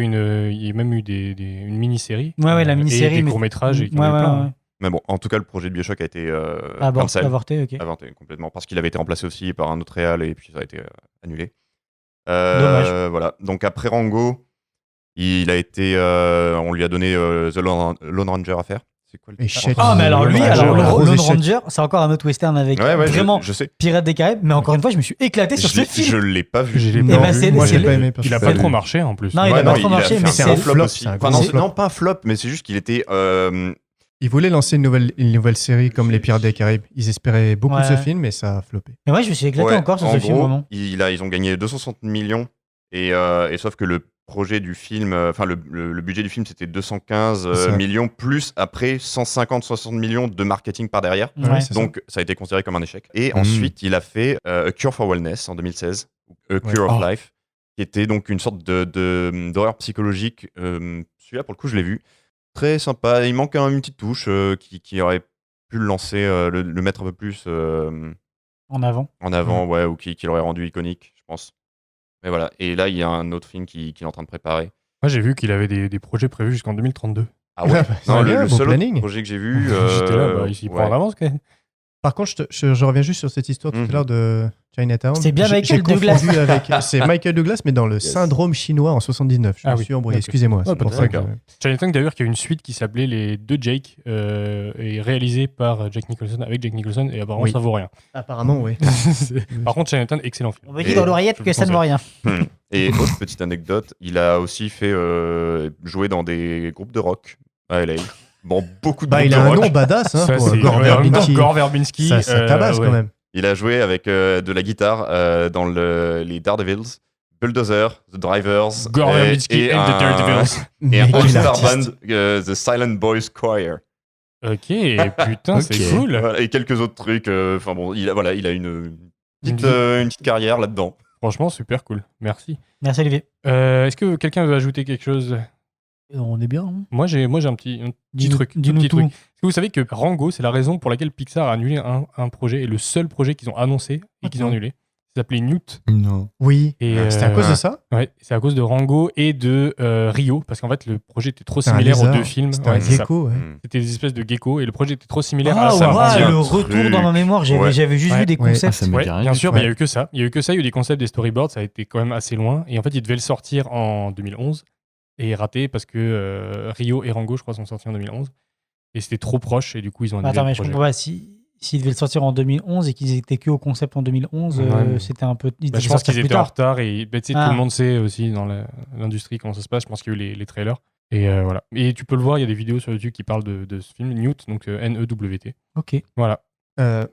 même eu une mini-série. Ouais, la mini-série, Et des mais- courts-métrages. Et qu'il y Ouais, en a eu ouais, plein. ouais. Mais bon, en tout cas, le projet de BioShock a été Avorté, ok. avorté complètement parce qu'il avait été remplacé aussi par un autre réal et puis ça a été annulé. Dommage. Voilà. Donc après Rango, il a été, on lui a donné The Lone Ranger à faire. C'est quoi le titre? Ah, mais alors lui, Lone Lone Ranger. Ranger, c'est encore un autre western avec Ouais, vraiment je sais. Pirates des Caraïbes, mais encore une fois, je me suis éclaté sur ce Je film. l'ai pas vu. Je l'ai Eh pas ben, vu. c'est- Moi, c'est j'ai pas le- aimé. Il a pas trop marché en plus. Non, il a pas trop marché, mais c'est c'est un flop flop, aussi. c'est un Enfin, gros non, flop. non, pas un flop, mais c'est juste qu'il était. Ils voulaient lancer une nouvelle série comme les Pirates des Caraïbes. Ils espéraient beaucoup de ce Ouais. film, mais ça a floppé. Mais ouais, je me suis éclaté Ouais, encore sur en ce gros, film, vraiment. Ils ont gagné 260 millions et sauf que le projet du film, enfin le budget du film c'était 215 C'est ça. millions plus après 150-60 millions de marketing par derrière. Ouais. c'est Donc ça a été considéré comme un échec. Et ensuite il a fait A Cure for Wellness en 2016, A Cure of Life, qui était donc une sorte d'horreur psychologique. Celui-là pour le coup je l'ai vu. Très sympa, il manque quand même une petite touche qui aurait pu le lancer, le mettre un peu plus En avant. en avant, ouais, ou qui l'aurait rendu iconique, je pense. Mais voilà, et là il y a un autre film qu'il est en train de préparer. Moi, j'ai vu qu'il avait des projets prévus jusqu'en 2032. Ah ouais, c'est non, bien, le beau seul planning. autre projet que j'ai vu. J'étais là, il s'y prend en ouais. avance quand même. Par contre, je reviens juste sur cette histoire tout Mhm. à l'heure de Chinatown. C'est bien J'ai Michael confondu Douglas. avec. C'est Michael Douglas, mais dans le syndrome chinois en 79. Je Ah me oui. suis embrouillé. Ok. Excusez-moi. Ah, C'est pas pour de ça que. problème. Chinatown, d'ailleurs, qui a une suite qui s'appelait Les Deux Jake et réalisée par Jack Nicholson avec Jack Nicholson et apparemment Oui. ça vaut rien. Apparemment, oui. Par contre, Chinatown, excellent film. On me dit dans l'oreillette que ça ne vaut rien. Et autre petite anecdote, il a aussi fait jouer dans des groupes de rock à LA. Bon, beaucoup de Bah, groupes il de a un rock. nom badass, hein, Ça, pour c'est- Gore ouais, en même temps, Verbinski. Gore Verbinski. Ça tabasse ouais. quand même. Il a joué avec de la guitare dans les Daredevils, Bulldozer, The Drivers, Gore Verbinski et and the Daredevils. et un Mais quel all-star artiste. band, The Silent Boys Choir. Ok, putain, c'est Ok. cool. Voilà, et quelques autres trucs. Enfin bon, il a une Une petite carrière là-dedans. Franchement, super cool. Merci. Merci Olivier. Est-ce que quelqu'un veut ajouter quelque chose? On est bien. Hein. Moi, j'ai un petit Dis-nous- truc. dis-nous Petit tout. truc. Est-ce que vous savez que Rango, c'est la raison pour laquelle Pixar a annulé un projet et le seul projet qu'ils ont annoncé et qu'ils ont annulé? Ça s'appelait Newt. Non. Oui. Et, C'était à cause de ça? Ouais, c'est à cause de Rango et de Rio, parce qu'en fait, le projet était trop C'était un similaire aux lézard. deux films. C'était un Ouais, c'est ça. gecko, ouais. C'était des espèces de geckos et le projet était trop similaire Ah, à ça. ouais, un le truc. retour dans ma mémoire. Ouais. J'avais juste Ouais. vu des Ouais. concepts. Ça me Ouais, dit rien bien du sûr, tout. mais il y a eu que ça. Il y a eu que ça, il y a eu des concepts, des storyboards, ça a été quand même assez loin. Et en fait, ils devaient le sortir en 2011 et raté parce que Rio et Rango, je crois, sont sortis en 2011. Et c'était trop proche et du coup, ils ont annulé Attends, le mais je projet. comprends pas. S'ils devaient le sortir en 2011 et qu'ils étaient que au concept en 2011, Ouais, mais- c'était un peu. Ils Bah, je devaient pense sortir qu'ils plus étaient en tard. retard et bah, tu sais, Ah. tout le monde sait aussi dans l'industrie comment ça se passe. Je pense qu'il y a eu les trailers. Et voilà. Et tu peux le voir, il y a des vidéos sur YouTube qui parlent de ce film, Newt, donc N-E-W-T. Ok. Voilà.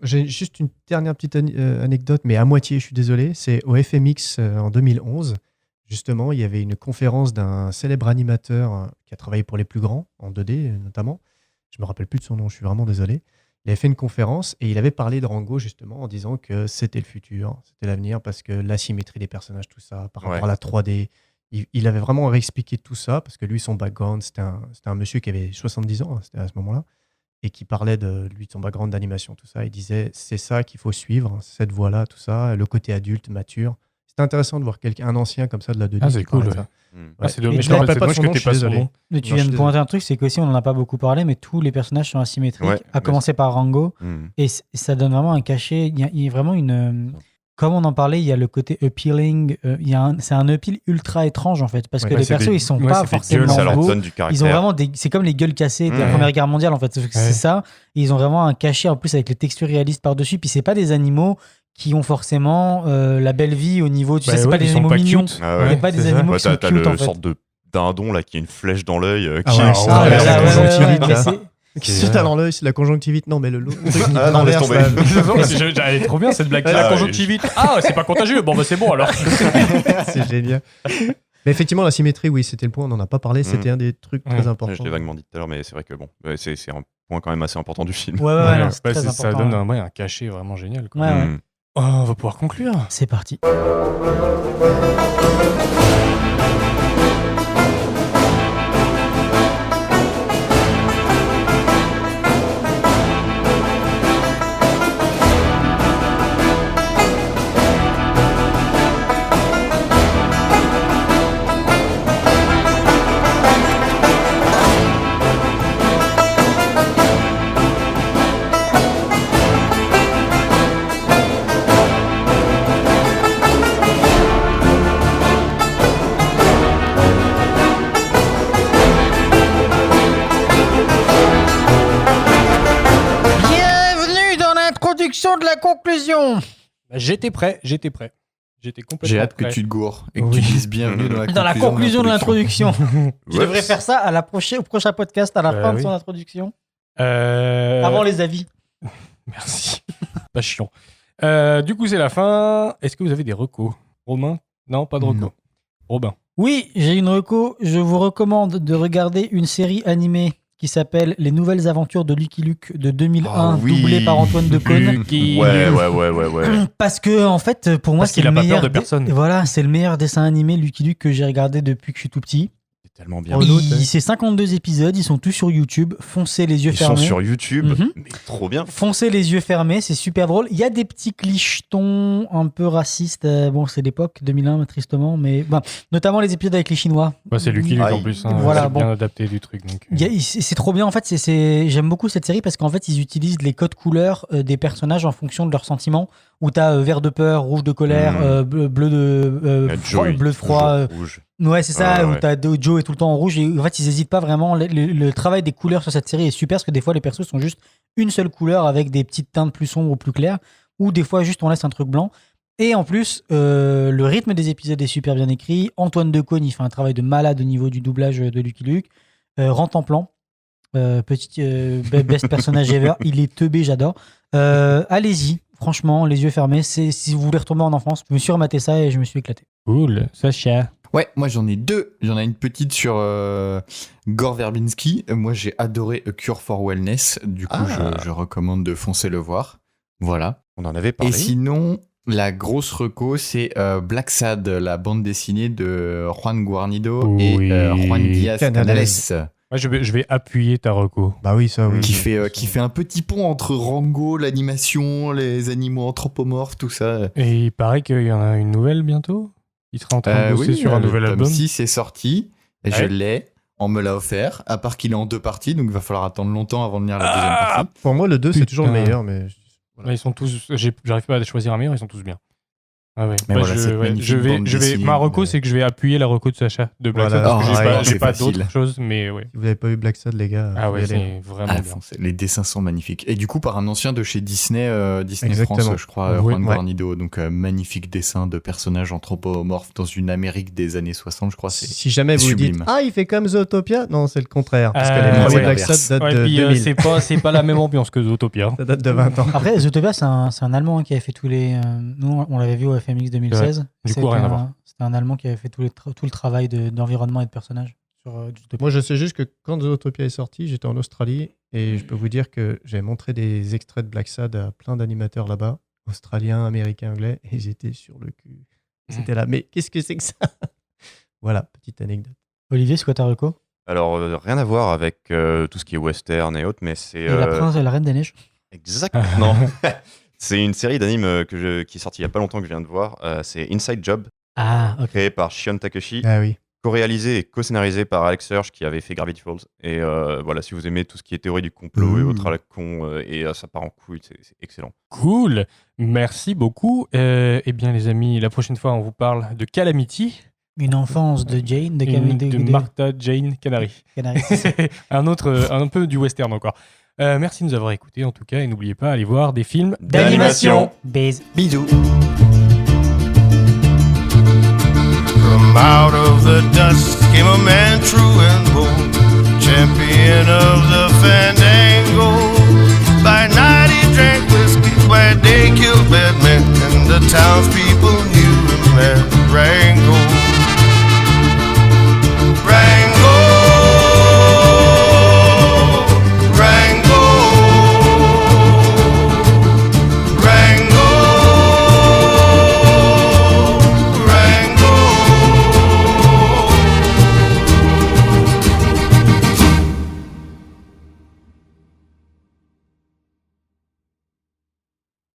J'ai juste une dernière petite anecdote, mais à moitié, je suis désolé. C'est au FMX en 2011. Justement, il y avait une conférence d'un célèbre animateur qui a travaillé pour les plus grands, en 2D notamment. Je me rappelle plus de son nom, je suis vraiment désolé. Il avait fait une conférence et il avait parlé de Rango justement en disant que c'était le futur, c'était l'avenir parce que l'asymétrie des personnages, tout ça, par rapport à la 3D. Il avait vraiment réexpliqué tout ça parce que lui, son background, c'était un monsieur qui avait 70 ans, hein, c'était à ce moment-là. et qui parlait de lui, de son background d'animation, tout ça. Il disait c'est ça qu'il faut suivre, cette voie-là, tout ça, le côté adulte, mature. C'était intéressant de voir un ancien comme ça de la 2D. Ah, c'est cool. Ça. Ah, c'est Et dommage. je me rappelle pas de dommage son que nom, t'aies je suis pas son désolé. nom. Mais tu Non, viens je de suis pointer un truc, c'est qu'aussi on n'en a pas beaucoup parlé, mais tous les personnages sont asymétriques, Ouais, à commencer par Rango. Et ça donne vraiment un cachet. Il y a vraiment une. Comme on en parlait, il y a le côté appealing. C'est un appeal ultra étrange en fait, parce que Ouais, les c'est persos des- ils sont ouais, pas c'est des forcément gueules, Ça leur beaux. donne du Ils ont caractère. vraiment c'est comme les gueules cassées de la Ouais. Première Guerre mondiale en fait. C'est Ouais. ça. Et ils ont vraiment un cachet en plus avec les textures réalistes par dessus. Puis c'est pas des animaux qui ont forcément la belle vie au niveau. Tu sais, c'est pas des animaux mignons. Ah C'est ouais. pas des c'est ça. animaux Ouais, qui sont t'as cute le en fait. sorte de dindon là qui a une flèche dans l'œil. Ah qui ouais, est- ça, Ah, ouais, là, la là, ouais, conjonctivite, mais là. c'est- Si t'as dans l'œil, c'est la conjonctivite. Non, mais le lot. Ah non, laisse tomber. Elle est trop bien cette blague. Ah, La ouais. conjonctivite. Ah, c'est pas contagieux. Bon, bah c'est bon alors. C'est génial. Mais effectivement, la symétrie, oui, c'était le point. On n'en a pas parlé. C'était un des trucs très Ouais, importants. Je l'ai vaguement dit tout à l'heure, mais c'est vrai que bon, c'est un point quand même assez important du film. Ouais, Ouais, non, c'est bah, très ça important. donne un cachet vraiment génial. Quoi. Ouais, ouais. Mm. Oh, on va pouvoir conclure. C'est parti. Bienvenue dans l'introduction de la conclusion. Bah, j'étais prêt. J'étais complètement J'ai hâte que prêt. tu te gourres et que Oui. tu dises bienvenue Dans la conclusion de l'introduction. Tu Oups. devrais faire ça au prochain podcast, à la fin de oui. son introduction. Euh, Avant les avis. Merci. Pas chiant. Du coup, c'est la fin. Est-ce que vous avez des recos? Romain? Non, pas de recos. Non. Robin. Oui, j'ai une reco. Je vous recommande de regarder une série animée qui s'appelle Les Nouvelles Aventures de Lucky Luke de 2001, Ah oui. doublée par Antoine Decaune. Lucky Ouais, Luke. ouais. Parce que, en fait, pour moi, Parce c'est qu'il le a pas meilleur. peur de personne. Voilà, c'est le meilleur dessin animé Lucky Luke que j'ai regardé depuis que je suis tout petit. C'est tellement bien. Oh, l'autre, ouais. C'est 52 épisodes, ils sont tous sur YouTube. Foncez les yeux Ils sont fermés. sur YouTube, Mhm. mais trop bien. Foncez les yeux fermés, c'est super drôle. Il y a des petits clichetons un peu racistes. Bon, c'est l'époque 2001, tristement, mais notamment les épisodes avec les Chinois. Bah, c'est Lucky Luke Aïe. en plus. Hein. Voilà, C'est bien bon. adapté du truc. Donc. C'est trop bien en fait. J'aime beaucoup cette série parce qu'en fait ils utilisent les codes couleurs des personnages en fonction de leurs sentiments. Où t'as vert de peur, rouge de colère, bleu de Joey, bleu de froid. toujours rouge. Ouais, c'est ça. Où ouais. t'as Joe est tout le temps en rouge. Et en fait ils hésitent pas vraiment. Le travail des couleurs sur cette série est super parce que des fois les persos sont juste une seule couleur avec des petites teintes plus sombres ou plus claires. Ou des fois juste on laisse un truc blanc. Et en plus, le rythme des épisodes est super bien écrit. Antoine Decaune, il fait un travail de malade au niveau du doublage de Lucky Luke. Rantanplan, petit best personnage ever. Il est teubé, j'adore. Allez-y, franchement, les yeux fermés. Si vous voulez retomber en enfance, je me suis rematé ça et je me suis éclaté. Cool. Sacha. Ouais, moi j'en ai deux. J'en ai une petite sur Gore Verbinski. Moi j'ai adoré A Cure for Wellness. Du coup, je recommande de foncer le voir. Voilà. On en avait parlé. Et sinon, la grosse reco, c'est Black Sad, la bande dessinée de Juan Guarnido Oui. et Juan Diaz Canales. Canales. Moi, je vais appuyer ta reco. Bah oui, ça, oui. Qui fait un petit pont entre Rango, l'animation, les animaux anthropomorphes, tout ça. Et il paraît qu'il y en a une nouvelle bientôt. Il sera en train de bosser sur un nouvel le album. tome 6 est sorti, et je Ouais. l'ai, on me l'a offert, à part qu'il est en 2 parties, donc il va falloir attendre longtemps avant de lire la deuxième partie. Pour moi, le 2, c'est toujours le Putain. meilleur, mais. Ouais, ils sont tous. J'arrive pas à choisir un meilleur, ils sont tous bien. Ah ouais. Mais Bah, voilà, cette magnifique je vais, bande je vais, dessinée, ma reco, mais- c'est que je vais appuyer la reco de Sacha de Black Voilà. Sad, parce que Oh, j'ai ouais, pas, c'est pas facile. d'autres choses, mais ouais. Si vous n'avez pas eu Black Sad, les gars, Ah faut y ouais, aller. c'est vraiment Ah, bien. foncez. Les dessins sont magnifiques. Et du coup, par un ancien de chez Disney, Disney Exactement. France, je crois, Oui, Juan ouais. Guarnido. Donc, magnifique dessin de personnages anthropomorphes dans une Amérique des années 60, je crois. C'est Si jamais vous sublime. dites il fait comme Zootopia, non, c'est le contraire. Parce que les ouais. premiers Black L'inverse. Sad datent Ouais, de puis 2000. c'est pas la même ambiance que Zootopia. Ça date de 20 ans. Après, Zootopia, c'est un Allemand qui avait fait tous les. Nous, on l'avait vu au FMX 2016. Du coup, rien à voir. C'était un Allemand qui avait fait tout le travail d'environnement et de personnages sur Zootopia. Moi, je sais juste que quand Zootopia est sorti, j'étais en Australie et je peux vous dire que j'ai montré des extraits de Black Sad à plein d'animateurs là-bas, australiens, américains, anglais, et ils étaient sur le cul. C'était là, mais qu'est-ce que c'est que ça? Voilà, petite anecdote. Olivier, c'est quoi ta reco? Alors, rien à voir avec tout ce qui est western et autres, mais c'est... Et la Reine des Neiges. Exactement. C'est une série d'animes qui est sortie il n'y a pas longtemps que je viens de voir. C'est Inside Job, Ah, ok. créé par Shion Takeshi, Ah oui. co-réalisé et co-scénarisé par Alex Serge qui avait fait Gravity Falls. Et voilà, si vous aimez tout ce qui est théorie du complot et autres à la con, et ça part en couille, c'est excellent. Cool, merci beaucoup. Eh bien les amis, la prochaine fois on vous parle de Calamity, Une enfance de Jane, de Martha Jane Canary. Canary, c'est ça. un peu du western encore. Merci de nous avoir écoutés en tout cas et n'oubliez pas, allez voir des films D'animation. Bise. Bisous. From out of the dust came a man true and bold, champion of the fandango. By night he drank whiskey, by day killed bad men, and the townspeople